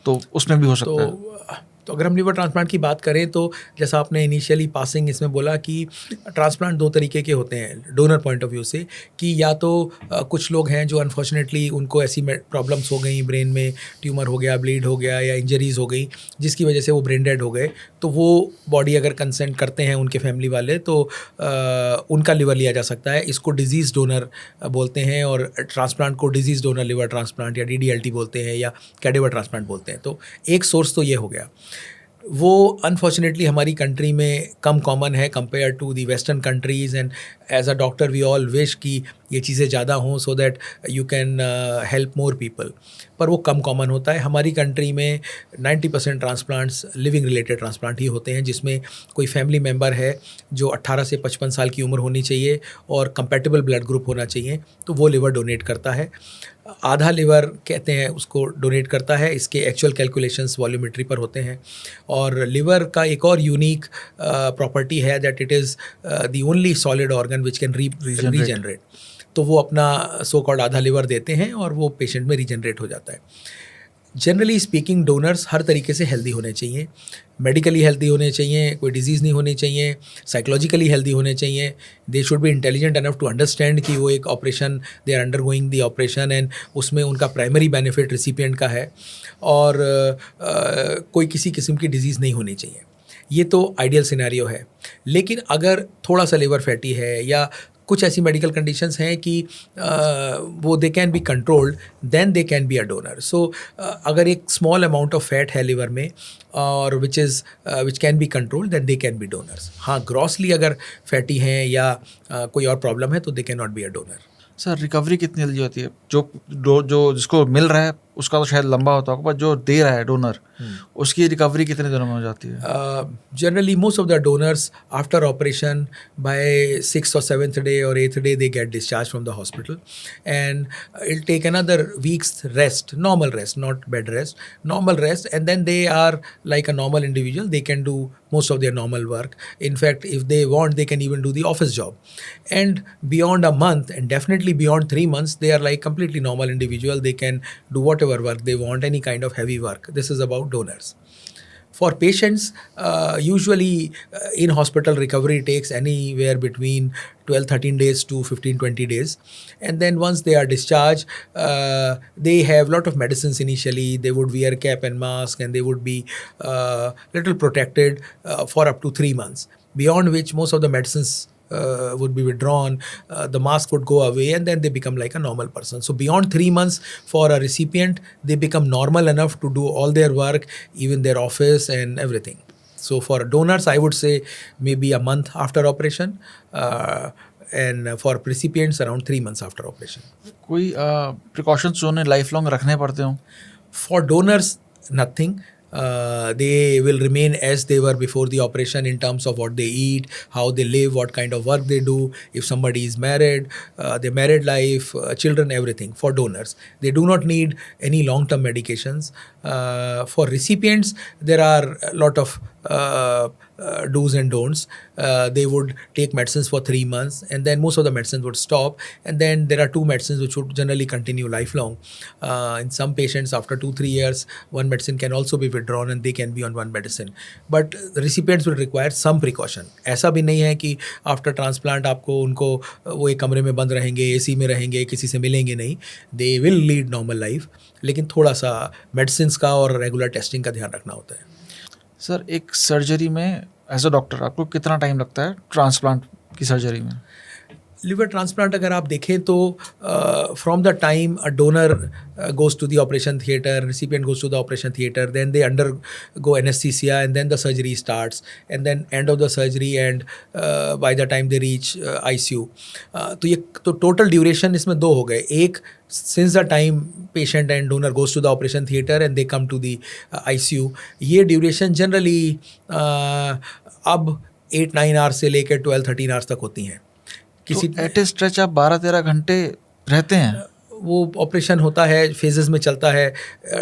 तो उसमें भी हो सकता है? तो अगर हम लिवर ट्रांसप्लांट की बात करें तो जैसा आपने इनिशियली पासिंग इसमें बोला कि ट्रांसप्लांट दो तरीके के होते हैं डोनर पॉइंट ऑफ व्यू से, कि या तो कुछ लोग हैं जो अनफॉर्चुनेटली उनको ऐसी प्रॉब्लम्स हो गई, ब्रेन में ट्यूमर हो गया, ब्लीड हो गया या इंजरीज हो गई जिसकी वजह से वो ब्रेन डेड हो गए, तो वो बॉडी अगर कंसेंट करते हैं उनके फैमिली वाले तो उनका लिवर लिया जा सकता है। इसको डिजीज़ डोनर बोलते हैं और ट्रांसप्लांट को डिजीज़ डोनर लिवर ट्रांसप्लांट या DDLT बोलते हैं या कैडेवर ट्रांसप्लांट बोलते हैं। तो एक सोर्स तो ये हो गया, वो अनफॉर्चुनेटली हमारी कंट्री में कम कॉमन है compare to the western countries, and as a doctor we all wish कि ये चीज़ें ज़्यादा हों so that you can help more people, पर वो कम कॉमन होता है। हमारी कंट्री में 90% ट्रांसप्लांट्स लिविंग रिलेटेड ट्रांसप्लांट ही होते हैं जिसमें कोई फैमिली मेम्बर है जो 18 से 55 साल की उम्र होनी चाहिए और कंपैटिबल ब्लड ग्रुप होना चाहिए, तो वो लिवर डोनेट करता है। आधा लिवर कहते हैं उसको डोनेट करता है, इसके एक्चुअल कैलकुलेशंस वॉल्यूमेट्री पर होते हैं। और लिवर का एक और यूनिक प्रॉपर्टी है that it is the only solid organ which can regenerate, तो वो अपना सो कॉल्ड आधा लिवर देते हैं और वो पेशेंट में रीजनरेट हो जाता है। जनरली स्पीकिंग डोनर्स हर तरीके से हेल्दी होने चाहिए, मेडिकली हेल्दी होने चाहिए, कोई डिजीज़ नहीं होनी चाहिए, साइकोलॉजिकली हेल्दी होने चाहिए, they should be intelligent enough to understand कि वो एक operation, they are undergoing the operation and उसमें उनका प्राइमरी बेनिफिट रिसिपिएंट का है, और कोई किसी किस्म की डिजीज़ नहीं होनी चाहिए। ये तो आइडियल सिनेरियो है। लेकिन अगर थोड़ा सा लिवर फैटी है या कुछ ऐसी मेडिकल कंडीशंस हैं कि वो they can be controlled, then they can be a donor. So अगर एक स्मॉल अमाउंट ऑफ फैट है लिवर में और which can be controlled, then they can be donors. हाँ, ग्रॉसली अगर फैटी हैं या कोई और प्रॉब्लम है तो they can not be a donor. Sir recovery कितनी जल्दी होती है? जो जिसको मिल रहा है उसका तो शायद लंबा होता होगा, पर जो दे रहा है डोनर उसकी रिकवरी कितने दिनों में हो जाती है? Generally most of the donors after operation by 6th or 7th day or 8th day they get discharged from the hospital, and it'll take another week's rest, normal rest, not bed rest, normal rest, and then they are like a normal individual. They can do most of their normal work. In fact, if they want, they can even do the office job. And beyond a month, and definitely beyond 3 months, they are like completely normal individual. They can do whatever work they want, any kind of heavy work. This is about donors. For patients, usually in hospital recovery takes anywhere between 12-13 days to 15-20 days, and then once they are discharged, they have lot of medicines. Initially they would wear cap and mask and they would be little protected for up to 3 months, beyond which most of the medicines would be withdrawn, the mask would go away, and then they become like a normal person. So beyond 3 months for a recipient, they become normal enough to do all their work, even their office and everything. So for donors, I would say maybe a month after operation, and for recipients around 3 months after operation. कोई precautions जो उन्हें life long रखने पड़ते हों? For donors, nothing. They will remain as they were before the operation in terms of what they eat, how they live, what kind of work they do. If somebody is married, their married life, children, everything. For donors, they do not need any long-term medications. For recipients, there are a lot of do's and don'ts. They would take medicines for 3 months and then most of the medicines would stop, and then there are 2 medicines which would generally continue lifelong. In some patients after 2-3 years one medicine can also be withdrawn and they can be on one medicine, but the recipients will require some precaution. ऐसा भी नहीं है कि after transplant आपको उनको वो एक कमरे में बंद रहेंगे, AC में रहेंगे, किसी से मिलेंगे नहीं. They will lead normal life, लेकिन थोड़ा सा medicines का और regular testing का ध्यान रखना होता है. सर एक सर्जरी में एज अ डॉक्टर आपको कितना टाइम लगता है ट्रांसप्लांट की सर्जरी में? लिवर ट्रांसप्लांट अगर आप देखें तो from the time a donor goes to the operation theater, recipient goes to the operation theater, then they undergo anesthesia and then the surgery starts, and then end of the surgery and by the time they reach ICU. तो ये तो total duration इसमें दो हो गए. एक, since the time patient and donor goes to the operation theater and they come to the ICU, ये duration generally अब 8-9 आवर्स से लेकर 12-13 आवर्स तक होती हैं. किसी एट ए स्ट्रेच आप 12-13 घंटे रहते हैं. वो ऑपरेशन होता है, फेजेस में चलता है.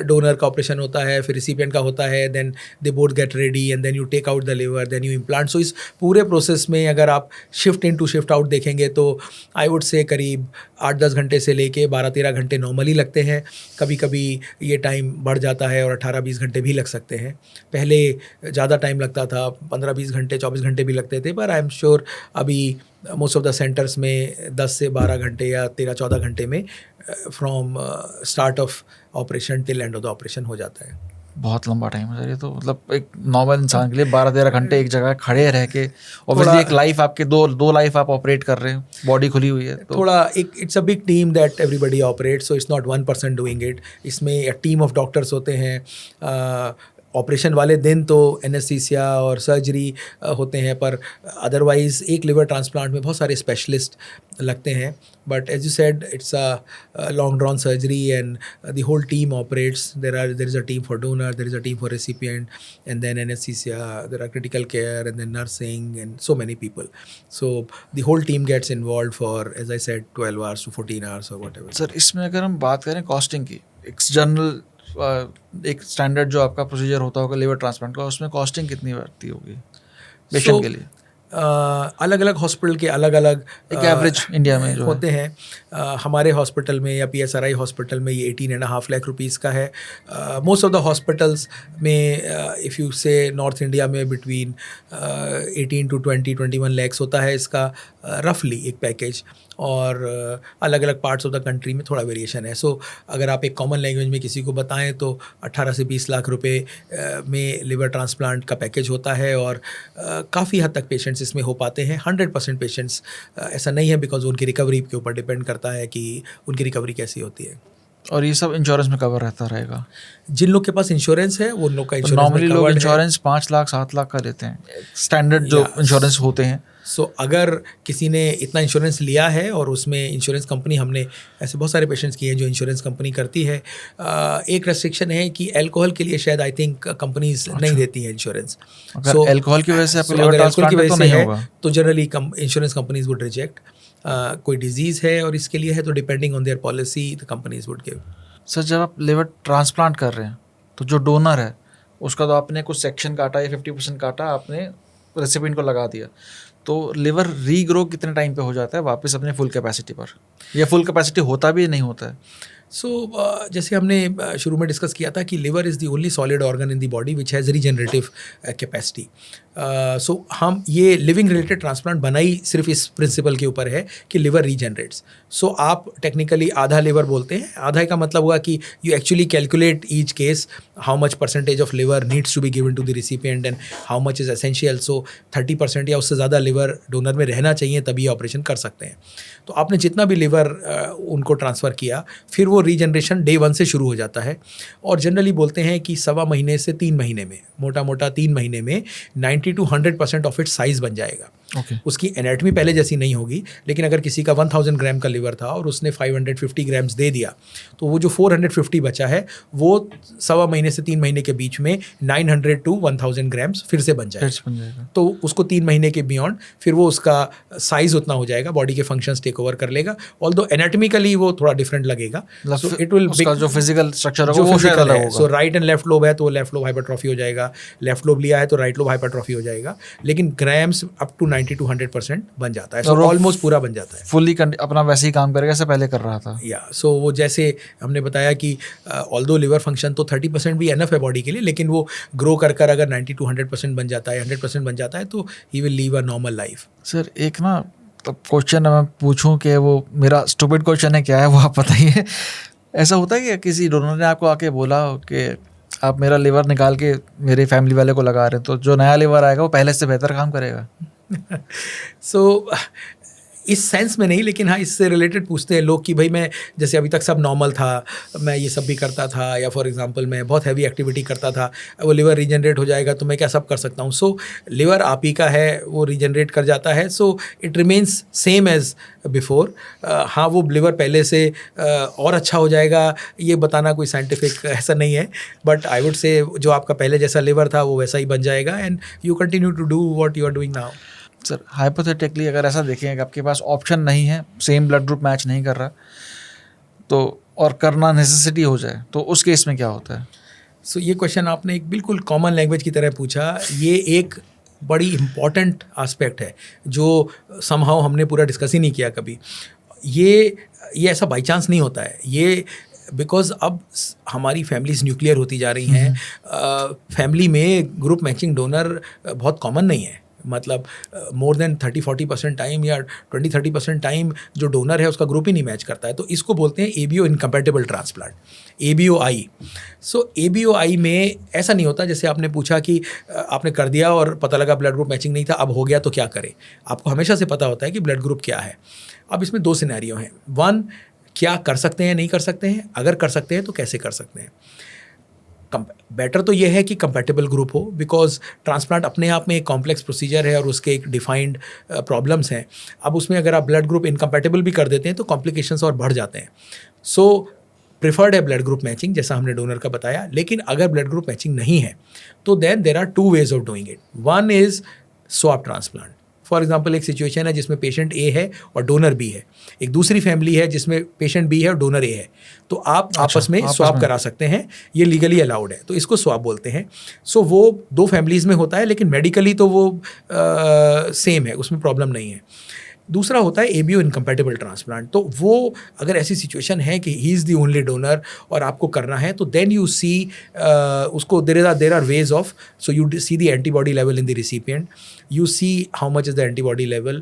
डोनर का ऑपरेशन होता है, फिर रिसिपिएंट का होता है, then they both get ready and then you take out the liver, then you implant. So इस पूरे प्रोसेस में अगर आप shift in to shift out देखेंगे तो आई वुड से करीब 8-10 घंटे से लेके 12-13 घंटे नॉर्मली लगते हैं. कभी कभी ये टाइम बढ़ जाता है और 18-20 घंटे भी लग सकते हैं. पहले ज़्यादा टाइम लगता था, 15-20 घंटे 24 घंटे भी लगते थे, पर आई एम श्योर अभी मोस्ट ऑफ द सेंटर्स में 10 से 12 घंटे या 13-14 घंटे में from start of operation till end of the operation हो जाता है. बहुत लंबा टाइम है सर ये तो. मतलब एक नॉर्मल इंसान के लिए 12-13 घंटे एक जगह खड़े रह के, ऑब्वियसली एक लाइफ आपके दो लाइफ आप ऑपरेट कर रहे हैं, बॉडी खुली हुई है तो थोड़ा एक it's a big team that everybody operates, so it's not one person doing it. इसमें टीम ऑफ डॉक्टर्स होते हैं. ऑपरेशन वाले दिन तो एनेस्थीसिया और सर्जरी होते हैं, पर अदरवाइज़ एक लिवर ट्रांसप्लांट में बहुत सारे स्पेशलिस्ट लगते हैं. But as you said it's a long drawn surgery and the whole team operates. There is a team for donor, there is a team for recipient, and then anaesthesia, there are critical care and then nursing and so many people. So the whole team gets involve for, as I said, 12 hours to 14 hours और whatever. Sir इसमें अगर हम बात करें costing की, एक general एक standard जो आपका प्रोसीजर होता होगा लिवर ट्रांसप्लांट का, उसमें कॉस्टिंग कितनी बढ़ती होगी पेशेंट के लिए? अलग अलग हॉस्पिटल के अलग अलग एक एवरेज इंडिया में जो होते हैं. हमारे हॉस्पिटल में या PSRI हॉस्पिटल में ये 18.5 लाख रुपीज़ का है. मोस्ट ऑफ द हॉस्पिटल्स में इफ़ यू से नॉर्थ इंडिया में बिटवीन 18 to 21 lakhs होता है इसका रफली एक पैकेज. और अलग अलग पार्ट्स ऑफ द कंट्री में थोड़ा वेरिएशन है. सो अगर आप एक कॉमन लैंग्वेज में किसी को बताएं तो 18 से 20 लाख रुपए में लिवर ट्रांसप्लांट का पैकेज होता है. और काफ़ी हद तक पेशेंट्स इसमें हो पाते हैं. 100% पेशेंट्स ऐसा नहीं है, बिकॉज उनकी रिकवरी के ऊपर डिपेंड करता है कि उनकी रिकवरी कैसी होती है. और ये सब इंश्योरेंस में कवर रहता रहेगा? जिन लोग के पास इंश्योरेंस है वो लोग का इंश्योरेंस नॉर्मली लोग इंश्योरेंस 5 लाख 7 लाख का देते हैं, स्टैंडर्ड जो इंश्योरेंस होते हैं. सो अगर किसी ने इतना इंश्योरेंस लिया है और उसमें इंश्योरेंस कंपनी, हमने ऐसे बहुत सारे पेशेंट्स किए हैं जो इंश्योरेंस कंपनी करती है. एक रेस्ट्रिक्शन है कि अल्कोहल के लिए शायद आई थिंक कंपनीज नहीं देती हैं इंश्योरेंस. सो अल्कोहल की वजह से आपको लिवर ट्रांसप्लांट तो नहीं होगा, तो generally insurance companies would reject. कोई डिजीज़ है और इसके लिए है तो depending on their policy the companies would give. Sir जब आप लिवर ट्रांसप्लांट कर रहे हैं तो जो डोनर है उसका तो आपने कुछ सेक्शन काटा या 50% काटा, आपने रेसिपिएंट को लगा दिया, तो लिवर रीग्रो कितने टाइम पे हो जाता है वापस अपने फुल कैपेसिटी पर, या फुल कैपेसिटी होता भी नहीं होता है? सो जैसे हमने शुरू में डिस्कस किया था कि liver is the only solid organ in the body which has regenerative capacity. So हम ये लिविंग रिलेटेड ट्रांसप्लांट बनाई सिर्फ इस प्रिंसिपल के ऊपर है कि लिवर रीजनरेट्स. सो आप टेक्निकली आधा लिवर बोलते हैं. आधा का मतलब हुआ कि you actually calculate each case how much percentage of liver needs to be given to the recipient and how much is essential. So 30% या उससे ज़्यादा लिवर डोनर में रहना चाहिए तभी ऑपरेशन कर सकते हैं. तो आपने जितना भी लिवर उनको ट्रांसफ़र किया, फिर वो रीजनरेशन डे 1 से शुरू हो जाता है. और जनरली बोलते हैं कि 1.25 महीने से 3 महीने में, मोटा मोटा 3 महीने में 90 to 100% ऑफ इट साइज़ बन जाएगा. उसकी एनाटमी पहले जैसी नहीं होगी, लेकिन अगर किसी का 1000 ग्राम का लिवर था और उसने 550 ग्राम्स दे दिया, तो वो जो 450 बचा है वो 1.25 महीने से 3 महीने के बीच में 900 to 1000 ग्राम्स फिर से बन जाएगा. तो उसको 3 महीने के बियॉन्ड फिर वो उसका साइज़ उतना हो जाएगा, बॉडी के फंक्शंस टेक ओवर कर लेगा. ऑल्दो एनाटमिकली वो थोड़ा डिफरेंट लगेगा. सो इट विल जो फिजिकल स्ट्रक्चर होगा वो शायद अलग होगा. सो राइट एंड लेफ्ट लोब है तो लेफ्ट लोब हाइपरट्रॉफी हो जाएगा, लेफ्ट लोब लिया है तो राइट लोब हाइपरट्रॉफी हो जाएगा. लेकिन ग्राम्स अप टू 90 to 100% बन जाता है. सो ऑलमोस्ट पूरा बन जाता है, फुल्ली अपना वैसे ही काम करेगा जैसे पहले कर रहा था. या सो वो जैसे हमने बताया कि ऑल्दो लिवर फंक्शन तो 30% भी एनफ है बॉडी के लिए, लेकिन वो ग्रो कर अगर 90 to 100% बन जाता है, 100% बन जाता है, तो he will leave a normal life. Sir एक ना क्वेश्चन मैं पूछूं कि वो मेरा स्टूपिड क्वेश्चन है, क्या है वो आप बताइए. ऐसा होता है कि किसी डोनर ने आपको आके बोला कि आप मेरा लिवर निकाल के मेरे फैमिली वाले को लगा रहे हैं, तो जो नया लिवर आएगा वो पहले से बेहतर काम करेगा? सो इस सेंस में नहीं, लेकिन हाँ इससे रिलेटेड पूछते हैं लोग कि भाई मैं जैसे अभी तक सब नॉर्मल था, मैं ये सब भी करता था, या फॉर एग्जांपल मैं बहुत हैवी एक्टिविटी करता था, वो लिवर रीजनरेट हो जाएगा तो मैं क्या सब कर सकता हूँ? सो लिवर आप ही का है, वो रीजनरेट कर जाता है, so it remains same as before. हाँ वो लिवर पहले से और अच्छा हो जाएगा ये बताना कोई साइंटिफिक ऐसा नहीं है, बट आई वुड से जो आपका पहले जैसा लिवर था वो वैसा ही बन जाएगा, and you continue to do what you are doing now. Sir hypothetically अगर ऐसा देखें कि आपके पास ऑप्शन नहीं है, सेम ब्लड ग्रुप मैच नहीं कर रहा, तो और करना नेसेसिटी हो जाए, तो उस केस में क्या होता है? सो ये क्वेश्चन आपने एक बिल्कुल कॉमन लैंग्वेज की तरह पूछा। ये एक बड़ी इम्पॉर्टेंट आस्पेक्ट है जो समहाउ हमने पूरा डिस्कस ही नहीं किया कभी। ये ऐसा बाई चांस नहीं होता है, ये बिकॉज अब हमारी फैमिलीज न्यूक्लियर होती जा रही हैं। फैमिली में ग्रुप मैचिंग डोनर बहुत कॉमन नहीं है, मतलब मोर देन 30-40% टाइम या 20-30% टाइम जो डोनर है उसका ग्रुप ही नहीं मैच करता है, तो इसको बोलते हैं ABO इनकम्पैटिबल ट्रांसप्लांट, ABOI। सो ABOI में ऐसा नहीं होता जैसे आपने पूछा कि आपने कर दिया और पता लगा ब्लड ग्रुप मैचिंग नहीं था, अब हो गया तो क्या करें। आपको हमेशा से पता होता है कि ब्लड ग्रुप क्या है। अब इसमें 2 सिनेरियो हैं। 1, क्या कर सकते हैं, नहीं कर सकते हैं, अगर कर सकते हैं तो कैसे कर सकते हैं। बेटर तो ये है कि कंपैटिबल ग्रुप हो, बिकॉज ट्रांसप्लांट अपने आप में एक कॉम्प्लेक्स प्रोसीजर है और उसके एक डिफाइंड प्रॉब्लम्स हैं। अब उसमें अगर आप ब्लड ग्रुप इनकम्पैटिबल भी कर देते हैं तो कॉम्प्लिकेशंस और बढ़ जाते हैं। सो प्रिफर्ड है ब्लड ग्रुप मैचिंग, जैसा हमने डोनर का बताया। लेकिन अगर ब्लड ग्रुप मैचिंग नहीं है तो then there are 2 ways of doing it. 1 is swap transplant. For example एक सिचुएशन है जिसमें पेशेंट A है और डोनर B है, एक दूसरी फैमिली है जिसमें पेशेंट B है और डोनर A है, तो आप आपस में स्वैप करा सकते हैं, ये लीगली अलाउड है, तो इसको स्वैप बोलते हैं। सो वो 2 फैमिलीज़ में होता है, लेकिन मेडिकली तो वो सेम है, उसमें प्रॉब्लम नहीं है। दूसरा होता है ABO इनकम्पैटिबल ट्रांसप्लांट। तो वो अगर ऐसी सिचुएशन है कि he is the only donor और आपको करना है, तो देन यू सी उसको there are ways of, so you see the antibody level in the recipient, you see how much is the antibody level,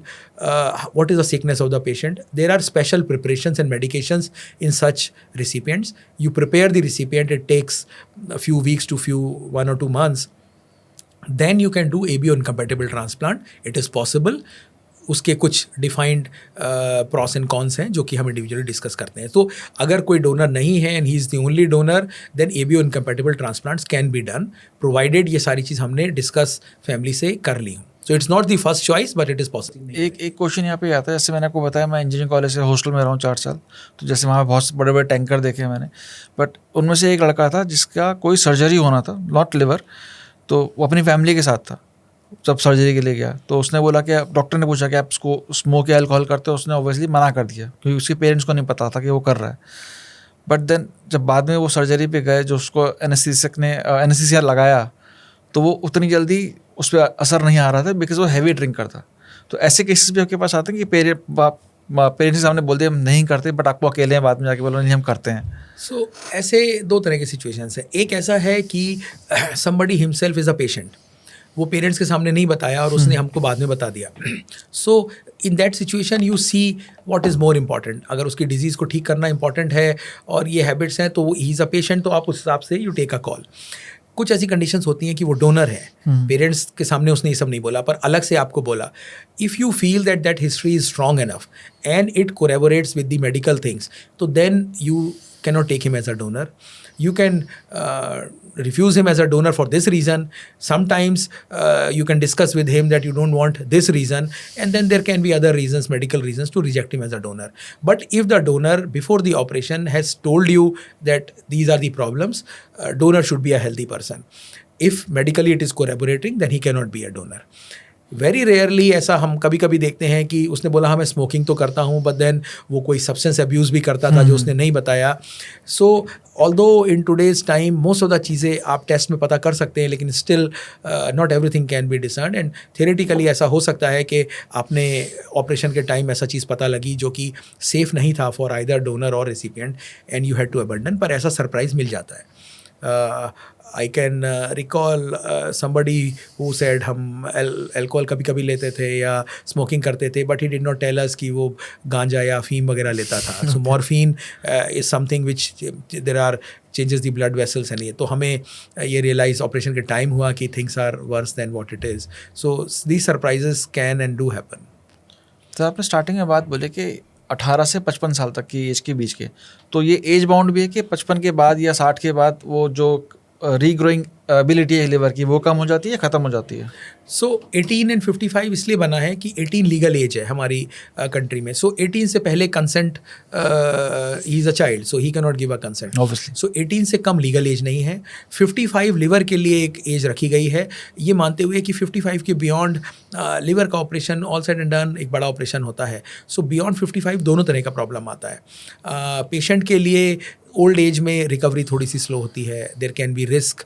what is the sickness of the patient. There are special preparations and medications in such recipients. You prepare the recipient, it takes a few weeks to 1 or 2 months. Then you can do ABO incompatible transplant. It is possible. उसके कुछ defined pros and cons हैं जो कि हम individually discuss करते हैं। तो अगर कोई डोनर नहीं है and he is the only donor, then ABO incompatible transplants can be done, provided ये सारी चीज़ हमने डिस्कस फैमिली से कर ली हूँ। So it's not the first choice but it is possible. एक क्वेश्चन यहाँ पे आता है, जैसे मैंने आपको बताया मैं इंजीनियरिंग कॉलेज से हॉस्टल में रहा हूँ 4 साल, तो जैसे वहाँ बहुत बड़े बड़े टैंकर देखे मैंने, बट उनमें से एक लड़का था जिसका कोई सर्जरी होना था, नॉट लिवर, तो वो अपनी फैमिली के साथ था जब सर्जरी के लिए गया। तो उसने बोला कि डॉक्टर ने पूछा कि आप इसको स्मोक या अल्कोहल करते हो, उसने ऑब्वियसली मना कर दिया क्योंकि उसके पेरेंट्स को नहीं पता था कि वो कर रहा है। बट देन जब बाद में वो सर्जरी पे गए, जो उसको एनेस्थीसियक ने एनेस्थीसिया लगाया, तो वो उतनी जल्दी उस पर असर नहीं आ रहा था बिकॉज वो हैवी ड्रिंक करता। तो ऐसे केसेस भी आपके पास आते हैं कि पेरेंट्स के सामने बोलते हैं हम नहीं करते, बट आपको अकेले हैं, बाद में जाके बोलो नहीं हम करते हैं। सो ऐसे 2 तरह के सिचुएशंस हैं। एक ऐसा है कि somebody himself is a patient, वो पेरेंट्स के सामने नहीं बताया और उसने हमको बाद में बता दिया। So in that situation you see what is more important. अगर उसकी डिजीज़ को ठीक करना इंपॉर्टेंट है और ये हैबिट्स हैं, तो ही इज़ अ पेशेंट, तो आप उस हिसाब से यू टेक अ कॉल। कुछ ऐसी कंडीशंस होती हैं कि वो डोनर है, पेरेंट्स के सामने उसने ये सब नहीं बोला पर अलग से आपको बोला। If you feel that that history is strong enough and it corroborates with the medical things, तो then you cannot take him as a donor. You can refuse him as a donor for this reason. Sometimes you can discuss with him that you don't want this reason, and then there can be other reasons, medical reasons, to reject him as a donor. But if the donor before the operation has told you that these are the problems, donor should be a healthy person. If medically it is corroborating, then he cannot be a donor. Very rarely ऐसा हम कभी कभी देखते हैं कि उसने बोला हाँ मैं स्मोकिंग तो करता हूँ, बट देन वो कोई सब्सटेंस अब्यूज़ भी करता था जो उसने नहीं बताया। So although in today's time most of the चीज़ें आप टेस्ट में पता कर सकते हैं, लेकिन still not everything can be discerned. And theoretically ऐसा हो सकता है कि आपने ऑपरेशन के टाइम ऐसा चीज़ पता लगी जो कि सेफ़ नहीं था फॉर आइदर डोनर और recipient and you had to abandon, पर ऐसा सरप्राइज़ मिल जाता है। I can recall somebody who said हम अल्कोहल कभी कभी लेते थे या स्मोकिंग करते थे, but he did not tell us कि वो गांजा या अफीम वगैरह लेता था। So morphine is something which there are changes the blood vessels and ये, तो हमें ये रियलाइज ऑपरेशन के टाइम हुआ कि things are worse than what it is. So these surprises can and do happen. Sir आपने स्टार्टिंग में बात बोले कि 18 से 55 साल तक की एज के बीच के, तो ये एज बाउंड भी है कि 55 के बाद या 60 के बाद वो जो रीग्रोइंग एबिलिटी है लिवर की वो कम हो जाती है, ख़त्म हो जाती है? सो 18 एंड 55 इसलिए बना है कि 18 लीगल एज है हमारी कंट्री में. सो 18 से पहले consent, he is a child so he can not give a consent. Obviously. So 18 से कम लीगल एज नहीं है. 55 लिवर के लिए एक एज रखी गई है, ये मानते हुए कि 55 के बियॉन्ड लिवर का operation all side and done एक बड़ा ऑपरेशन होता है. सो बियॉन्ड 55 दोनों तरह का प्रॉब्लम आता है. पेशेंट के लिए ओल्ड एज में रिकवरी थोड़ी सी स्लो होती है. There can be risk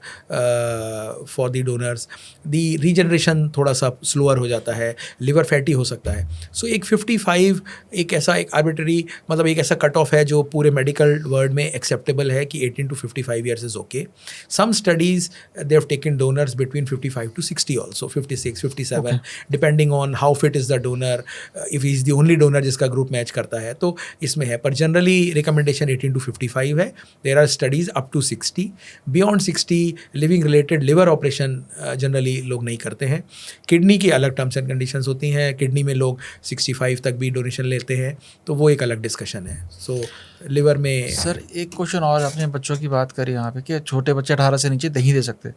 for the donors. The regeneration थोड़ा सा स्लोअर हो जाता है. लिवर फैटी हो सकता है. सो एक 55 एक ऐसा एक आर्बिट्ररी, मतलब एक ऐसा कट ऑफ है जो पूरे मेडिकल वर्ल्ड में एक्सेप्टेबल है कि 18 to 55 years is okay. Some studies they have taken donors between 55 to 60 also, 56, 57 depending on how fit is the donor, if he is the only donor जिसका group match करता है, तो इसमें है. पर जनरली रिकमेंडेशन 18 to 55 है. There are studies up to 60. Beyond 60 living related liver operation generally लोग नहीं करते हैं. किडनी की अलग टर्म्स एंड कंडीशंस होती हैं. किडनी में लोग 65 तक भी डोनेशन लेते हैं, तो वो एक अलग डिस्कशन है. सो लिवर में सर एक क्वेश्चन और, आपने बच्चों की बात करी यहाँ पे कि छोटे बच्चे 18 से नीचे नहीं दे सकते,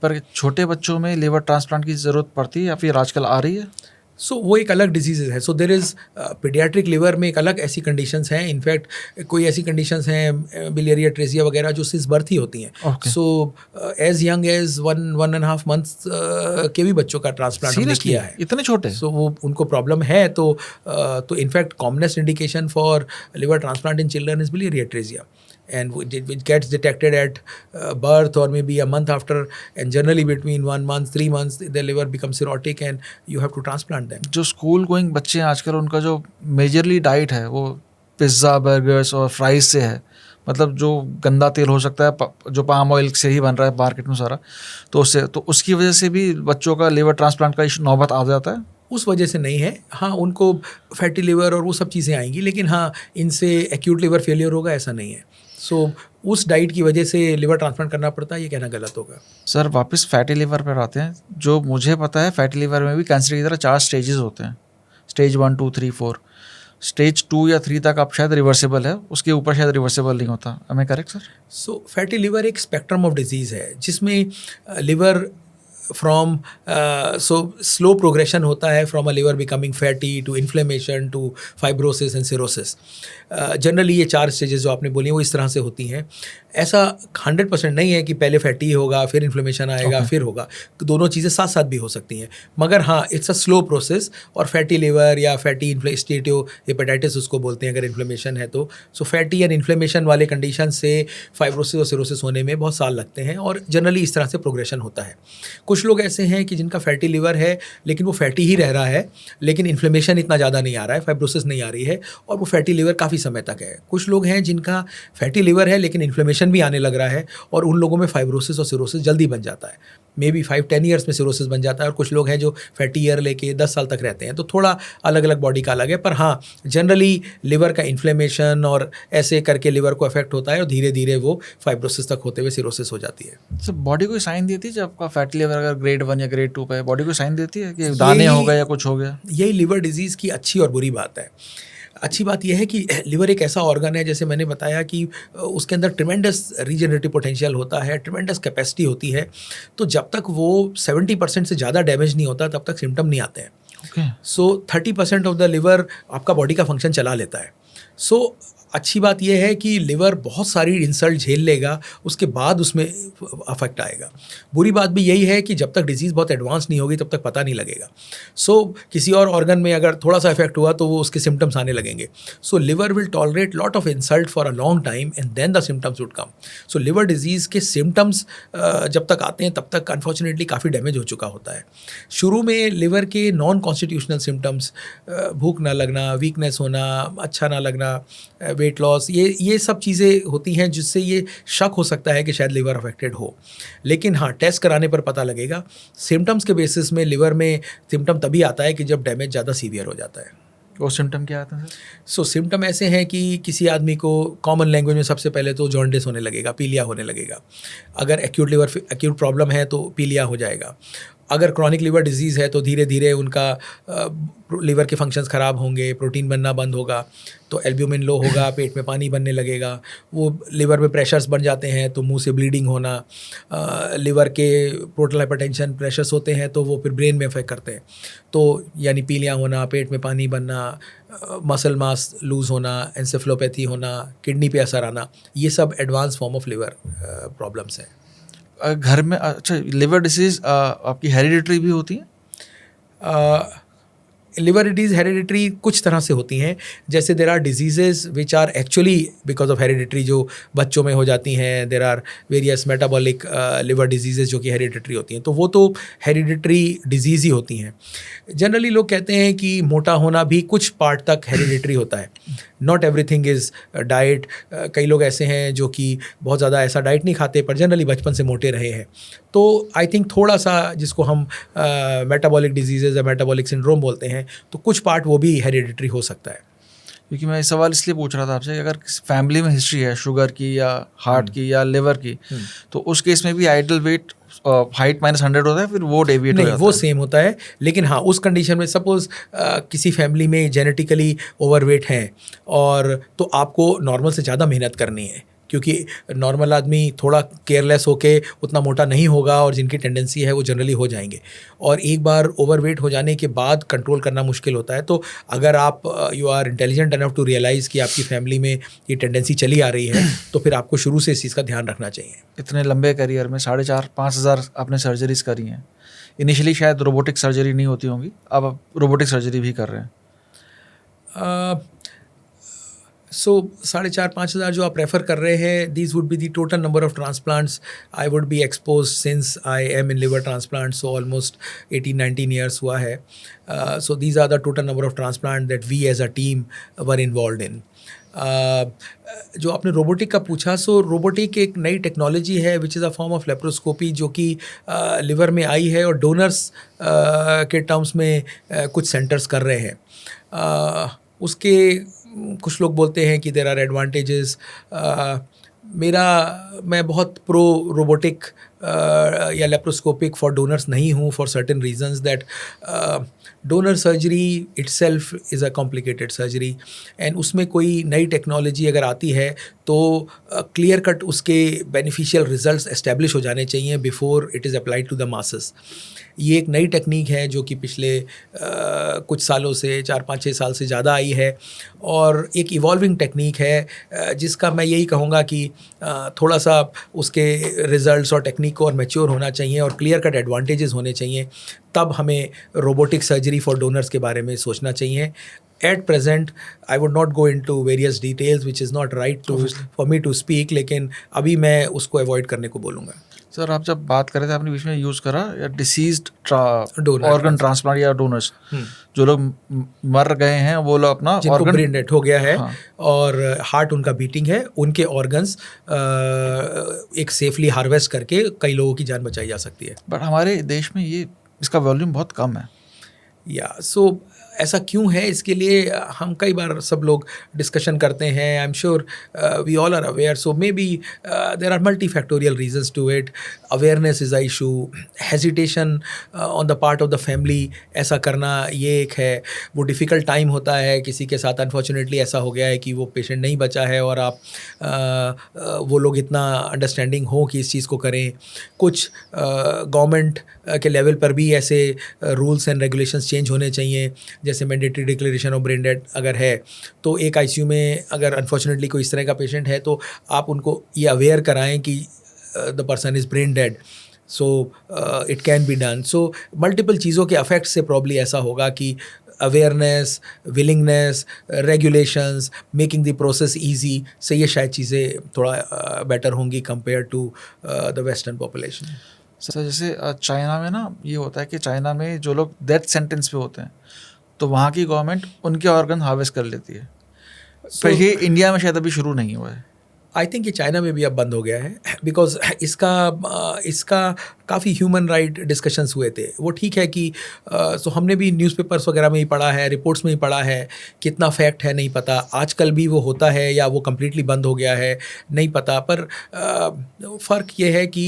पर छोटे बच्चों में लिवर ट्रांसप्लांट की ज़रूरत पड़ती है या फिर आजकल आ रही है? सो वो एक अलग डिजीज़ है. सो देर इज़ पीडियाट्रिक लिवर में एक अलग ऐसी कंडीशंस हैं. इनफैक्ट कोई ऐसी कंडीशंस हैं बिलियरी अट्रेसिया वगैरह जो सिंस बर्थ ही होती हैं. Okay. So as young as 1.5 months के भी बच्चों का ट्रांसप्लांट हमने किया है. इतने छोटे? सो वो उनको प्रॉब्लम है, तो in fact commonest indication for liver transplant in children is biliary अट्रेसिया, and which gets detected at birth or maybe a month after, and generally between 1 month 3 months the liver becomes cirrhotic and you have to transplant them. जो school going बच्चे हैं आजकल, उनका जो majorly diet है वो pizza, burgers और fries से है. मतलब जो गंदा तेल हो सकता है, जो पाम ऑयल से ही बन रहा है मार्केट में सारा, तो उससे, तो उसकी वजह से भी बच्चों का लिवर ट्रांसप्लांट का इशू नौबत आ जाता है. उस वजह से नहीं है. हाँ, उनको फैटी लिवर और वो सब चीज़ें आएंगी, लेकिन हाँ, इनसे एक्यूट लिवर फेलियर होगा ऐसा नहीं है. सो उस डाइट की वजह से लिवर ट्रांसप्लांट करना पड़ता है, ये कहना गलत होगा. सर वापस फैटी लिवर पर आते हैं. जो मुझे पता है फैटी लिवर में भी कैंसर की तरह 4 स्टेजेस होते हैं. स्टेज 1, 2, 3, 4. स्टेज 2 या 3 तक आप शायद रिवर्सिबल है, उसके ऊपर शायद रिवर्सिबल नहीं होता. Am I correct sir? So fatty liver एक स्पेक्ट्रम ऑफ डिजीज़ है जिसमें लिवर फ्रॉम स्लो प्रोग्रेशन होता है from a liver becoming fatty to inflammation to fibrosis and cirrhosis. Generally ये 4 स्टेजेस जो आपने बोली वो इस तरह से होती हैं. ऐसा 100% नहीं है कि पहले फैटी होगा फिर इन्फ्लेमेशन आएगा फिर होगा. दोनों चीज़ें साथ साथ भी हो सकती हैं, मगर हाँ, इट्स अ स्लो प्रोसेस. और फैटी लिवर या फैटी स्टेटियो हेपेटाइटिस उसको बोलते हैं अगर इन्फ्लेमेशन है तो. सो फैटी एंड इन्फ्लेमेशन वाले कंडीशन से फाइब्रोसिस और सिरोसिस होने में बहुत साल लगते हैं, और जनरली इस तरह से प्रोग्रेशन होता है. कुछ लोग ऐसे हैं कि जिनका फैटी लिवर है लेकिन वो फैटी ही रह रहा है, लेकिन इन्फ्लेमेशन इतना ज़्यादा नहीं आ रहा है, फाइब्रोसिस नहीं आ रही है, और वो फैटी लिवर काफ़ी समय तक है. कुछ लोग हैं जिनका फैटी लिवर है लेकिन इन्फ्लेमेशन भी आने लग रहा है, और उन लोगों में फाइब्रोसिस और सिरोसिस जल्दी बन जाता है. मे बी 5-10 ईयर्स में सिरोसिस बन जाता है. और कुछ लोग हैं जो फैटी ईयर लेके 10 साल तक रहते हैं. तो थोड़ा अलग अलग बॉडी का अलग है, पर हाँ, जनरली लिवर का इन्फ्लेमेशन और ऐसे करके लिवर को अफेक्ट होता है, और धीरे धीरे वो फाइब्रोसिस तक होते हुए सिरोसिस हो जाती है. सर बॉडी कोई साइन देती है जब आपका फैटी लिवर अगर ग्रेड 1 या ग्रेड 2 पे, बॉडी कोई साइन देती है कि दाने हो गए या कुछ हो गया? यही लिवर डिजीज़ की अच्छी और बुरी बात है. अच्छी बात यह है कि लिवर एक ऐसा ऑर्गन है, जैसे मैंने बताया कि उसके अंदर ट्रिमेंडस रीजनरेटिव पोटेंशियल होता है, ट्रिमेंडस कैपेसिटी होती है. तो जब तक वो 70% से ज़्यादा डैमेज नहीं होता तब तक सिम्टम नहीं आते हैं. सो 30% ऑफ द लिवर आपका बॉडी का फंक्शन चला लेता है. सो अच्छी बात यह है कि लिवर बहुत सारी इंसल्ट झेल लेगा, उसके बाद उसमें अफेक्ट आएगा. बुरी बात भी यही है कि जब तक डिजीज़ बहुत एडवांस नहीं होगी तब तक पता नहीं लगेगा. सो किसी और ऑर्गन में अगर थोड़ा सा इफेक्ट हुआ तो वो उसके सिम्टम्स आने लगेंगे. So liver will tolerate lot of insult for a long time and then the symptoms would come. So liver disease के सिम्टम्स जब तक आते हैं तब तक अनफॉर्चुनेटली काफ़ी डैमेज हो चुका होता है. शुरू में लिवर के नॉन कॉन्स्टिट्यूशनल सिम्टम्स, भूख ना लगना, वीकनेस होना, अच्छा ना लगना, वेट लॉस, ये सब चीज़ें होती हैं जिससे ये शक हो सकता है कि शायद लिवर अफेक्टेड हो. लेकिन हाँ, टेस्ट कराने पर पता लगेगा. सिम्टम्स के बेसिस में लिवर में सिम्टम तभी आता है कि जब डैमेज ज़्यादा सीवियर हो जाता है. वो सिम्टम क्या आता है सर? सो सिम्टम ऐसे हैं कि किसी आदमी को कॉमन लैंग्वेज में सबसे पहले तो जॉन्डिस होने लगेगा, पीलिया होने लगेगा. अगर एक्यूट प्रॉब्लम है तो पीलिया हो जाएगा. अगर क्रॉनिक लिवर डिजीज़ है तो धीरे धीरे उनका लिवर के फंक्शंस ख़राब होंगे, प्रोटीन बनना बंद होगा, तो एल्ब्यूमिन लो होगा, पेट में पानी बनने लगेगा, वो लिवर में प्रेशर्स बन जाते हैं तो मुंह से ब्लीडिंग होना, लिवर के पोर्टल हाइपरटेंशन प्रेशर्स होते हैं तो वो फिर ब्रेन में अफेक्ट करते हैं, तो यानी पीलियाँ होना, पेट में पानी बनना, मसल मास लूज़ होना, एंसेफेलोपैथी होना, किडनी पे असर आना, ये सब advance form of liver problems हैं। घर में अच्छा लिवर डिसीज़ आपकी हेरिडिटरी भी होती है? लिवर डिजीज हेरिडिटरी कुछ तरह से होती हैं, जैसे there are diseases which are actually because of hereditary जो बच्चों में हो जाती हैं, there are various metabolic liver diseases जो कि हेरिडिटरी होती हैं, तो वो तो हेरिडिटरी डिजीज़ ही होती हैं। जनरली लोग कहते हैं कि मोटा होना भी कुछ पार्ट तक हेरिडिटरी होता है, नॉट एवरीथिंग इज़ डाइट। कई लोग ऐसे हैं जो कि बहुत ज़्यादा ऐसा डाइट नहीं खाते पर जनरली बचपन से मोटे रहे हैं, तो आई थिंक थोड़ा सा जिसको हम मेटाबॉलिक डिजीज़ेज या मेटाबॉलिक सिंड्रोम बोलते हैं, तो कुछ पार्ट वो भी हेरिडिटरी हो सकता है। क्योंकि मैं ये सवाल इसलिए पूछ रहा था आपसे कि अगर फैमिली में हिस्ट्री है शुगर की या हार्ट की या लिवर की, तो उस केस में भी आइडल वेट हाइट -100 होता है, फिर वो डेविएट हो नहीं, जाता वो है? सेम होता है, लेकिन हाँ उस कंडीशन में सपोज़ किसी फैमिली में जेनेटिकली ओवरवेट हैं और तो आपको नॉर्मल से ज़्यादा मेहनत करनी है, क्योंकि नॉर्मल आदमी थोड़ा केयरलेस होके उतना मोटा नहीं होगा और जिनकी टेंडेंसी है वो जनरली हो जाएंगे, और एक बार ओवरवेट हो जाने के बाद कंट्रोल करना मुश्किल होता है। तो अगर आप you are intelligent enough to realise कि आपकी फैमिली में ये टेंडेंसी चली आ रही है, तो फिर आपको शुरू से इस चीज़ का ध्यान रखना चाहिए। इतने लंबे करियर में 4,500-5 हज़ार आपने सर्जरीज करी हैं। इनिशियली शायद रोबोटिक सर्जरी नहीं होती होंगी, अब आप रोबोटिक सर्जरी भी कर रहे हैं। सो 4,500-5 हज़ार जो आप रेफ़र कर रहे हैं, these would be the total number of transplants I would be expose since I am in liver transplant, so almost 18-19 years हुआ है। So these are the total number of transplant that we as a team were involved in. जो आपने robotic का पूछा, सो robotic एक नई technology है which is a form of laparoscopy जो कि लिवर में आई है और डोनर्स के टर्म्स में कुछ सेंटर्स कर रहे हैं। उसके कुछ लोग बोलते हैं कि देर आर एडवांटेजेस। मैं बहुत प्रो रोबोटिक या लेप्रोस्कोपिक फॉर डोनर्स नहीं हूँ, for certain reasons that donor surgery itself is a complicated surgery, and उसमें कोई नई टेक्नोलॉजी अगर आती है तो क्लियर कट उसके बेनिफिशियल रिजल्ट्स एस्टेब्लिश हो जाने चाहिए before it is applied to the masses. ये एक नई टेक्निक है जो कि पिछले कुछ सालों से 4-5-6 साल से ज़्यादा आई है, और एक इवॉल्विंग टेक्निक है जिसका मैं यही कहूँगा कि थोड़ा सा उसके रिजल्ट्स और टेक्निक को और मैच्योर होना चाहिए और क्लियर कट एडवांटेजेस होने चाहिए, तब हमें रोबोटिक सर्जरी फॉर डोनर्स के बारे में सोचना चाहिए। At present, I would not go into various details, which is not right for me to speak, लेकिन अभी मैं उसको अवॉइड करने को बोलूँगा। सर, आप जब बात कर रहे थे आपने बीच में यूज़ करा या डिसीज्ड Donor ऑर्गन ट्रांसप्लांट या डोनर्स, जो लोग मर गए हैं वो लोग अपना जिनको ऑर्गन ब्रेन डेथ हो गया है, हाँ। और हार्ट उनका बीटिंग है, उनके ऑर्गन्स एक सेफली हार्वेस्ट करके कई लोगों की जान बचाई जा सकती है। बट हमारे देश में ये इसका वॉल्यूम बहुत कम है। या सो ऐसा क्यों है, इसके लिए हम कई बार सब लोग डिस्कशन करते हैं। I am sure we all are aware, so may be there are multi factorial reasons to it. Awareness is a issue, hesitation on the part of the family ऐसा करना ये एक है, वो डिफ़िकल्ट टाइम होता है, किसी के साथ अनफॉर्चुनेटली ऐसा हो गया है कि वो पेशेंट नहीं बचा है और आप वो लोग इतना अंडरस्टैंडिंग हो कि इस चीज़ को करें। कुछ गवर्नमेंट के लेवल पर भी ऐसे रूल्स एंड रेगुलेशंस चेंज होने चाहिए, जैसे mandatory declaration of brain dead अगर है तो एक आईसीयू में अगर अनफॉर्चुनेटली कोई इस तरह का पेशेंट है तो आप उनको ये अवेयर कराएं कि the person is brain dead, so it can be done. So multiple चीज़ों के अफेक्ट से प्रॉब्ली ऐसा होगा कि awareness, willingness, regulations, making the process easy से ये शायद चीज़ें थोड़ा बेटर होंगी compare to the western population. Sir, जैसे चाइना में ना ये होता है कि चाइना में जो लोग डेथ सेंटेंस पे होते हैं तो वहाँ की गवर्नमेंट उनके ऑर्गन हार्वेस्ट कर लेती है, पर ये इंडिया में शायद अभी शुरू नहीं हुआ है। आई थिंक ये चाइना में भी अब बंद हो गया है, बिकॉज इसका काफ़ी ह्यूमन राइट डिस्कशंस हुए थे। वो ठीक है कि सो हमने भी न्यूज़पेपर्स वगैरह में ही पढ़ा है, रिपोर्ट्स में ही पढ़ा है, कितना फैक्ट है नहीं पता, आजकल भी वो होता है या वो कम्प्लीटली बंद हो गया है नहीं पता। पर फ़र्क ये है कि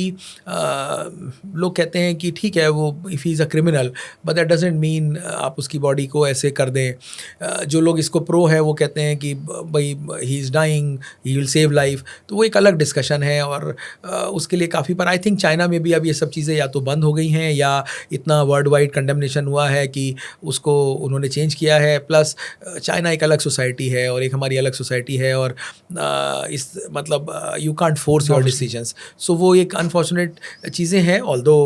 लोग कहते हैं कि ठीक है वो if he is a criminal, but that doesn't mean आप उसकी बॉडी को ऐसे कर दें। जो लोग इसको प्रो है वो कहते हैं कि भाई he is dying, he will save life, तो वो एक अलग डिस्कशन है और उसके लिए काफ़ी। पर आई थिंक चाइना में भी अब ये सब चीज़ें या तो बंद हो गई हैं या इतना वर्ल्ड वाइड कंडेमनेशन हुआ है कि उसको उन्होंने चेंज किया है। प्लस चाइना एक अलग सोसाइटी है और एक हमारी अलग सोसाइटी है और इस मतलब you can't force your decisions. So वो एक अनफॉर्चुनेट चीज़ें हैं। ऑल्दो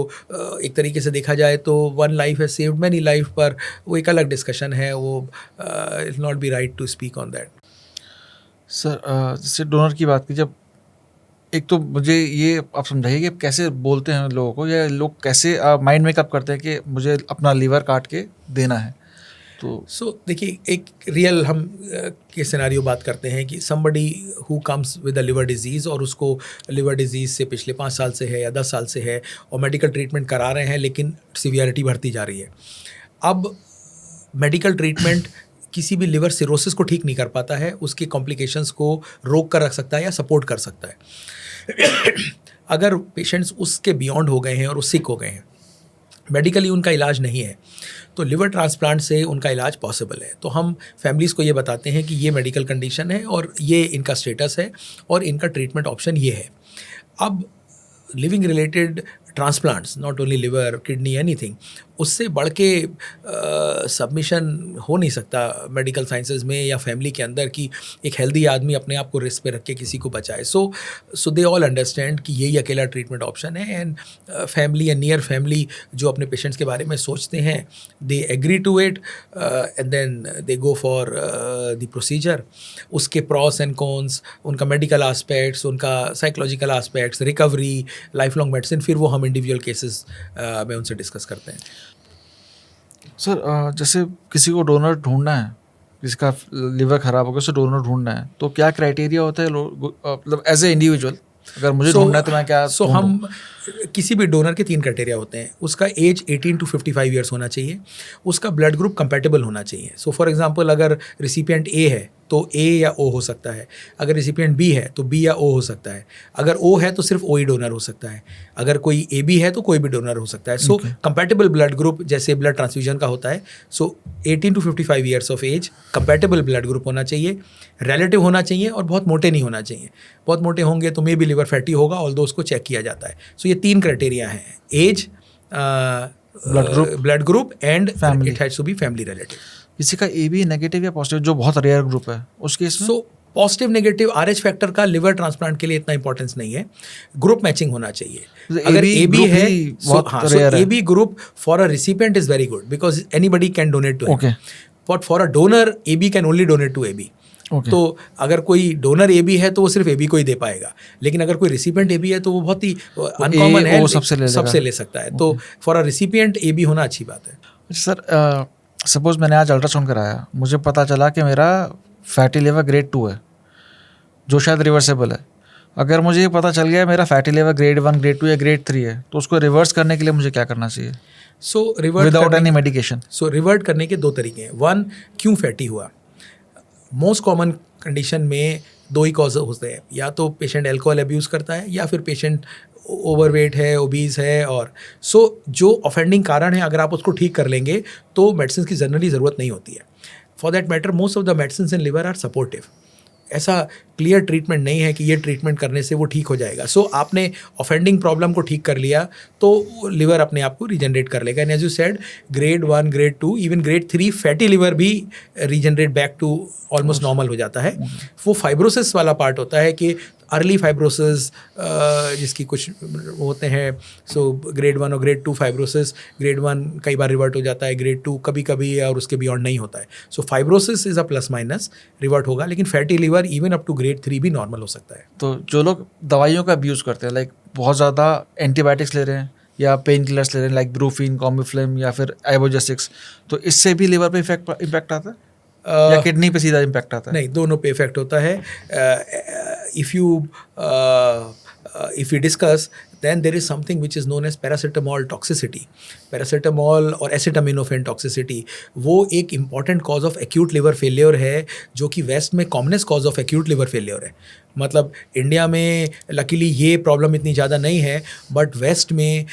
एक तरीके से देखा जाए तो वन लाइफ है सेव्ड मैनी लाइफ, पर वो एक अलग डिस्कशन है, वो it not be right to speak on that. Sir जैसे डोनर की बात की, जब एक तो मुझे ये आप समझाइए कि आप कैसे बोलते हैं लोगों को, या लोग कैसे माइंड मेकअप करते हैं कि मुझे अपना लीवर काट के देना है? तो देखिए एक रियल हम के सिनारियो बात करते हैं कि somebody who comes with a liver disease और उसको लिवर डिजीज़ से पिछले 5 साल से है या 10 साल से है और मेडिकल ट्रीटमेंट करा रहे हैं, लेकिन सीवियरिटी बढ़ती जा रही है। अब मेडिकल ट्रीटमेंट किसी भी लिवर सिरोसिस को ठीक नहीं कर पाता है, उसके कॉम्प्लिकेशंस को रोक कर रख सकता है या सपोर्ट कर सकता है। अगर पेशेंट्स उसके बियॉन्ड हो गए हैं और वो सिक हो गए हैं, मेडिकली उनका इलाज नहीं है, तो लिवर ट्रांसप्लांट से उनका इलाज पॉसिबल है। तो हम फैमिलीज़ को ये बताते हैं कि ये मेडिकल कंडीशन है और ये इनका स्टेटस है और इनका ट्रीटमेंट ऑप्शन ये है। अब living related transplants, not only liver, kidney, anything, उससे बढ़ के सबमिशन हो नहीं सकता मेडिकल साइंसेज में या फैमिली के अंदर कि एक हेल्दी आदमी अपने आप को रिस्क पे रख के किसी को बचाए। सो दे ऑल अंडरस्टैंड कि यही अकेला ट्रीटमेंट ऑप्शन है। एंड फैमिली या नियर फैमिली जो अपने पेशेंट्स के बारे में सोचते हैं, they agree to it and then they go for the procedure. उसके प्रॉस एंड कॉन्स, उनका मेडिकल आस्पेक्ट्स, उनका psychological aspects, recovery, life long medicine, फिर वो हम इंडिविजुअल केसेस में उनसे डिस्कस करते हैं। सर जैसे किसी को डोनर ढूंढना है, जिसका लिवर ख़राब हो गया, उसे डोनर ढूंढना है, तो क्या क्राइटेरिया होता है मतलब एज ए इंडिविजुअल अगर मुझे ढूंढना है तो मैं क्या हम किसी भी डोनर के 3 क्राइटेरिया होते हैं। उसका एज 18 to 55 ईयर्स होना चाहिए, उसका ब्लड ग्रुप कंपैटिबल होना चाहिए। सो फॉर एग्जांपल अगर रिसिपिएंट ए है तो ए या ओ हो सकता है, अगर रिसिपिएंट बी है तो बी या ओ हो सकता है, अगर ओ है तो सिर्फ ओ ही डोनर हो सकता है, अगर कोई ए बी है तो कोई भी डोनर हो सकता है। सो कंपैटिबल ब्लड ग्रुप जैसे ब्लड ट्रांसफ्यूजन का होता है। So 18 to 55 years of age, compatible blood group होना चाहिए, रिलेटिव होना चाहिए और बहुत मोटे नहीं होना चाहिए। बहुत मोटे होंगे तो मे भी लिवर फैटी होगा, ऑल्दो उसको चेक किया जाता है। सो ये 3 क्राइटेरिया हैं, age, blood group and it has to be family relative. किसी का ए बी नेगेटिव या पॉजिटिव जो बहुत रेयर ग्रुप है उस केस में? So positive negative RH factor का लिवर ट्रांसप्लांट के लिए इतना इंपॉर्टेंस नहीं है, ग्रुप मैचिंग होना चाहिए। अगर ए बी है, A B group for a recipient is very good because anybody can donate to him, but for a donor A B can only donate to A B. तो अगर कोई donor A B है तो वो सिर्फ A B को ही दे पाएगा, लेकिन अगर कोई रिसिपिएंट ए बी है तो वो बहुत ही अनकॉमन है, सबसे ले सकता है। तो for a recipient A B होना अच्छी बात है। सर सपोज मैंने आज अल्ट्रासाउंड कराया, मुझे पता चला कि मेरा फैटी लिवर ग्रेड 2 है जो शायद रिवर्सेबल है। अगर मुझे ये पता चल गया मेरा फैटी लिवर ग्रेड 1, ग्रेड 2 या ग्रेड 3 है, तो उसको रिवर्स करने के लिए मुझे क्या करना चाहिए? सो रिवर्ट विदाउट एनी मेडिकेशन। सो रिवर्ट करने के 2 तरीके हैं। 1, क्यों फैटी हुआ? मोस्ट कॉमन कंडीशन में 2 ही कॉज होते हैं, या तो पेशेंट अल्कोहल अब्यूज़ करता है या फिर पेशेंट ओवरवेट है, ओबीज है। और जो ऑफेंडिंग कारण है अगर आप उसको ठीक कर लेंगे तो मेडिसिन की जनरली ज़रूरत नहीं होती है। For that matter most of the medicine in liver are supportive. ऐसा क्लियर ट्रीटमेंट नहीं है कि ये ट्रीटमेंट करने से वो ठीक हो जाएगा। सो आपने ऑफेंडिंग प्रॉब्लम को ठीक कर लिया तो लिवर अपने आप को रीजनरेट कर लेगा। And as you said, grade 1, grade 2, even grade 3 fatty liver भी regenerate back to almost normal हो जाता है। वो फाइब्रोसिस वाला पार्ट होता है कि अर्ली फाइब्रोसिस जिसकी कुछ होते हैं। सो ग्रेड 1 और ग्रेड 2 फाइब्रोसिस, ग्रेड 1 कई बार रिवर्ट हो जाता है, ग्रेड 2 कभी कभी और उसके बियॉन्ड नहीं होता है। So fibrosis is a plus minus, revert होगा, लेकिन fatty liver even up to grade 3 भी नॉर्मल हो सकता है। तो जो लोग दवाइयों का अब्यूज़ करते हैं, लाइक बहुत ज़्यादा एंटीबायोटिक्स ले रहे हैं या पेन किलर्स ले रहे हैं लाइक ब्रूफिन, कॉम्बिफ्लेम या फिर आइबोजेसिक्स, तो इससे भी लिवर पे इम्पैक्ट आता है या किडनी पे सीधा इम्पैक्ट आता है? नहीं, दोनों पे इफेक्ट होता है। if we discuss, then there is something which is known as paracetamol toxicity. Paracetamol और acetaminophen toxicity वो एक important cause of acute liver failure है, जो कि वेस्ट में commonest cause of acute liver failure है. मतलब इंडिया में लकीली ये प्रॉब्लम इतनी ज़्यादा नहीं है, बट वेस्ट में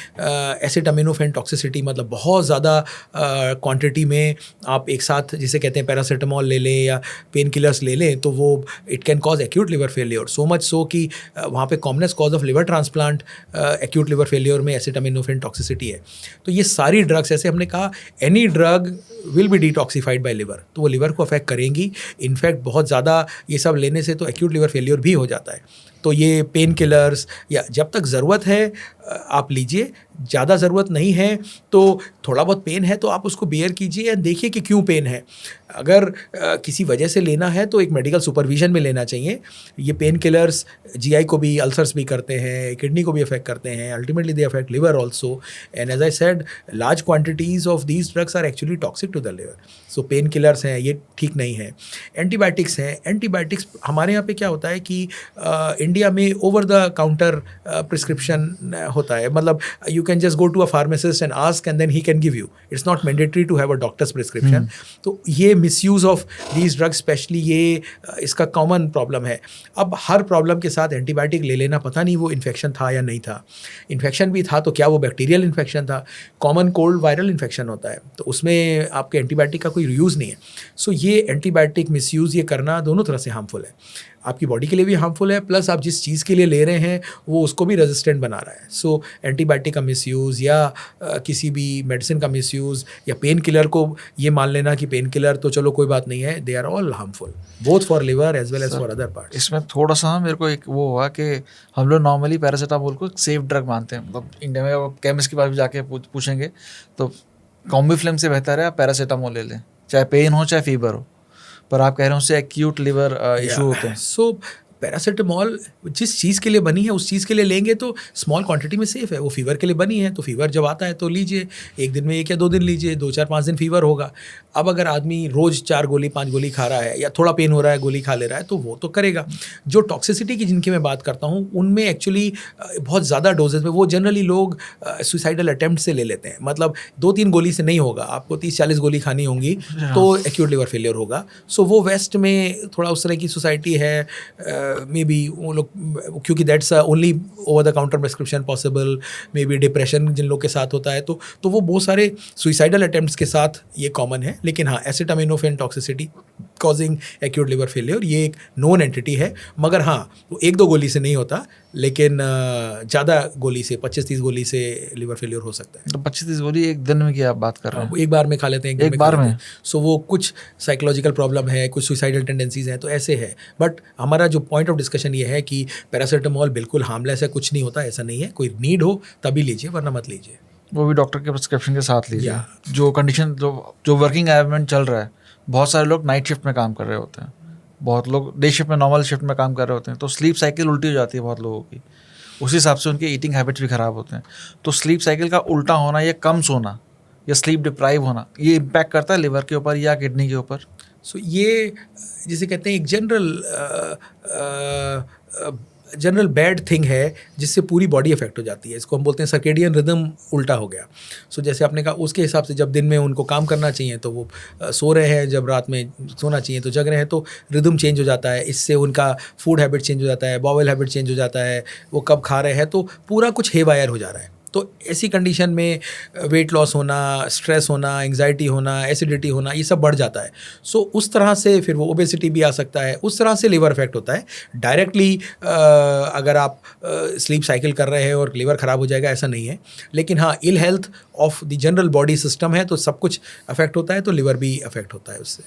एसिटामिनोफेन टॉक्सिसिटी मतलब बहुत ज़्यादा क्वांटिटी में आप एक साथ जिसे कहते हैं पैरासीटामोल ले लें या पेन किलर्स ले लें, तो वो it can cause acute liver failure. So much so कि वहाँ पे commonest cause of liver transplant acute liver failure में एसिटामिनोफेन टॉक्सिसिटी है. तो ये सारी ड्रग्स, ऐसे हमने कहा any drug will be detoxified bye liver, तो वो लिवर को अफेक्ट करेंगी. इनफैक्ट बहुत ज़्यादा ये सब लेने से तो एक्यूट लिवर फेलियर भी हो जाता है. तो ये पेन किलर्स या जब तक ज़रूरत है आप लीजिए, ज़्यादा ज़रूरत नहीं है तो थोड़ा बहुत पेन है तो आप उसको बेयर कीजिए, देखिए कि क्यों पेन है. अगर किसी वजह से लेना है तो एक मेडिकल सुपरविजन में लेना चाहिए. ये पेन किलर्स जीआई को भी, अल्सर्स भी करते हैं, किडनी को भी अफेक्ट करते हैं, ultimately they affect liver also. And as I said, large quantities of these drugs are actually toxic to the liver. So painkillers हैं, ये ठीक नहीं है. एंटीबायोटिक्स हैं. एंटीबायोटिक्स हमारे यहाँ पे क्या होता है कि इंडिया में ओवर द काउंटर प्रिस्क्रिप्शन होता है. मतलब you can just go to a pharmacist and ask and then he can give you. It's not mandatory to have a doctor's prescription. तो ये misuse of these drugs specially ये इसका common problem है. अब हर problem के साथ antibiotic ले लेना, पता नहीं वो इन्फेक्शन था या नहीं था. इन्फेक्शन भी था तो क्या वो बैक्टीरियल इन्फेक्शन था? कॉमन कोल्ड वायरल इन्फेक्शन होता है, तो उसमें आपके एंटीबायोटिक का कोई यूज़ नहीं है. सो ये एंटीबायोटिक मिसयूज़ ये करना दोनों तरह से हार्मफुल है. आपकी बॉडी के लिए भी हार्मफुल है, प्लस आप जिस चीज़ के लिए ले रहे हैं वो उसको भी रेजिस्टेंट बना रहा है. सो एंटीबायोटिक का मिसयूज़ या किसी भी मेडिसिन का मिसयूज़ या पेन किलर को ये मान लेना कि पेन किलर तो चलो कोई बात नहीं है, they are all harmful both for liver as well as for other part. इसमें थोड़ा सा मेरे को एक वो हुआ कि हम लोग नॉर्मली पैरासीटामोल को सेफ ड्रग मानते हैं. मतलब इंडिया में आप केमिस्ट के पास भी जाके पूछेंगे तो कॉम्बीफ्लेम से बेहतर है आप पैरासीटामोल ले लें, चाहे पेन हो चाहे फीवर हो. पर आप कह रहे हैं उससे एक्यूट लिवर इशू होते हैं. सो पैरासीटामोल जिस चीज़ के लिए बनी है उस चीज़ के लिए लेंगे तो स्मॉल क्वांटिटी में सेफ़ है. वो फीवर के लिए बनी है तो फीवर जब आता है तो लीजिए, एक दिन में 1 या 2 दिन लीजिए, 2-4-5 दिन फीवर होगा. अब अगर आदमी रोज़ 4 गोली 5 गोली खा रहा है या थोड़ा पेन हो रहा है गोली खा ले रहा है तो वो तो करेगा. जो टॉक्सिसिटी की जिनकी मैं बात करता हूँ उनमें एक्चुअली बहुत ज़्यादा डोजेज में वो जनरली लोग सुसाइडल अटैम्प्ट से ले लेते हैं. मतलब 2-3 गोली से नहीं होगा, आपको 30-40 गोली खानी होंगी तो एक्यूट लिवर फेलियर होगा. सो वो वेस्ट में थोड़ा उस तरह की सोसाइटी है, मे बी वो लोग, क्योंकि that's only over the counter prescription possible. Maybe depression जिन लोग के साथ होता है तो वो बहुत सारे सुइसाइडल अटैम्प्ट्स के साथ ये कॉमन है. लेकिन हाँ, acetaminophen toxicity causing acute liver failure ये एक नोन एंटिटी है. मगर हाँ, वो 1-2 गोली से नहीं होता, लेकिन ज़्यादा गोली से 25-30 गोली से लिवर फेलियर हो सकता है. तो 25-30 गोली एक दिन में की आप बात कर रहे हैं? एक बार में खा लेते हैं, एक बार में. सो वो कुछ साइकोलॉजिकल प्रॉब्लम है, कुछ सुसाइडल टेंडेंसीज हैं, तो ऐसे है. बट हमारा जो पॉइंट ऑफ डिस्कशन ये है कि पैरासीटामोल बिल्कुल हार्मलेस है, कुछ नहीं होता, ऐसा नहीं है. कोई नीड हो तभी लीजिए, वरना मत लीजिए. वो भी डॉक्टर के प्रिस्क्रिप्शन के साथ लीजिए. जो कंडीशन जो वर्किंग एनवायरनमेंट चल रहा है, बहुत सारे लोग नाइट शिफ्ट में काम कर रहे होते हैं, बहुत लोग डे शिफ्ट में, नॉर्मल शिफ्ट में काम कर रहे होते हैं, तो स्लीप साइकिल उल्टी हो जाती है बहुत लोगों की. उस हिसाब से उनके ईटिंग हैबिट्स भी ख़राब होते हैं. तो स्लीप साइकिल का उल्टा होना या कम सोना या स्लीप डिप्राइव होना, ये इम्पैक्ट करता है लिवर के ऊपर या किडनी के ऊपर. सो ये जिसे कहते हैं एक जनरल बैड थिंग है जिससे पूरी बॉडी अफेक्ट हो जाती है. इसको हम बोलते हैं सर्केडियन रिदम उल्टा हो गया. सो जैसे आपने कहा, उसके हिसाब से जब दिन में उनको काम करना चाहिए तो वो सो रहे हैं, जब रात में सोना चाहिए तो जग रहे हैं, तो रिदम चेंज हो जाता है. इससे उनका फूड हैबिट चेंज हो जाता है, बॉवल हैबिट चेंज हो जाता है, वो कब खा रहे हैं, तो पूरा कुछ हेवायर हो जा रहा है. तो ऐसी कंडीशन में वेट लॉस होना, स्ट्रेस होना, एंग्जाइटी होना, एसिडिटी होना, ये सब बढ़ जाता है. सो उस तरह से फिर वो ओबेसिटी भी आ सकता है. उस तरह से लिवर इफेक्ट होता है. डायरेक्टली अगर आप स्लीप साइकिल कर रहे हैं और लिवर ख़राब हो जाएगा, ऐसा नहीं है. लेकिन हाँ, ill health of the general body system है तो सब कुछ अफेक्ट होता है, तो लिवर भी अफेक्ट होता है उससे.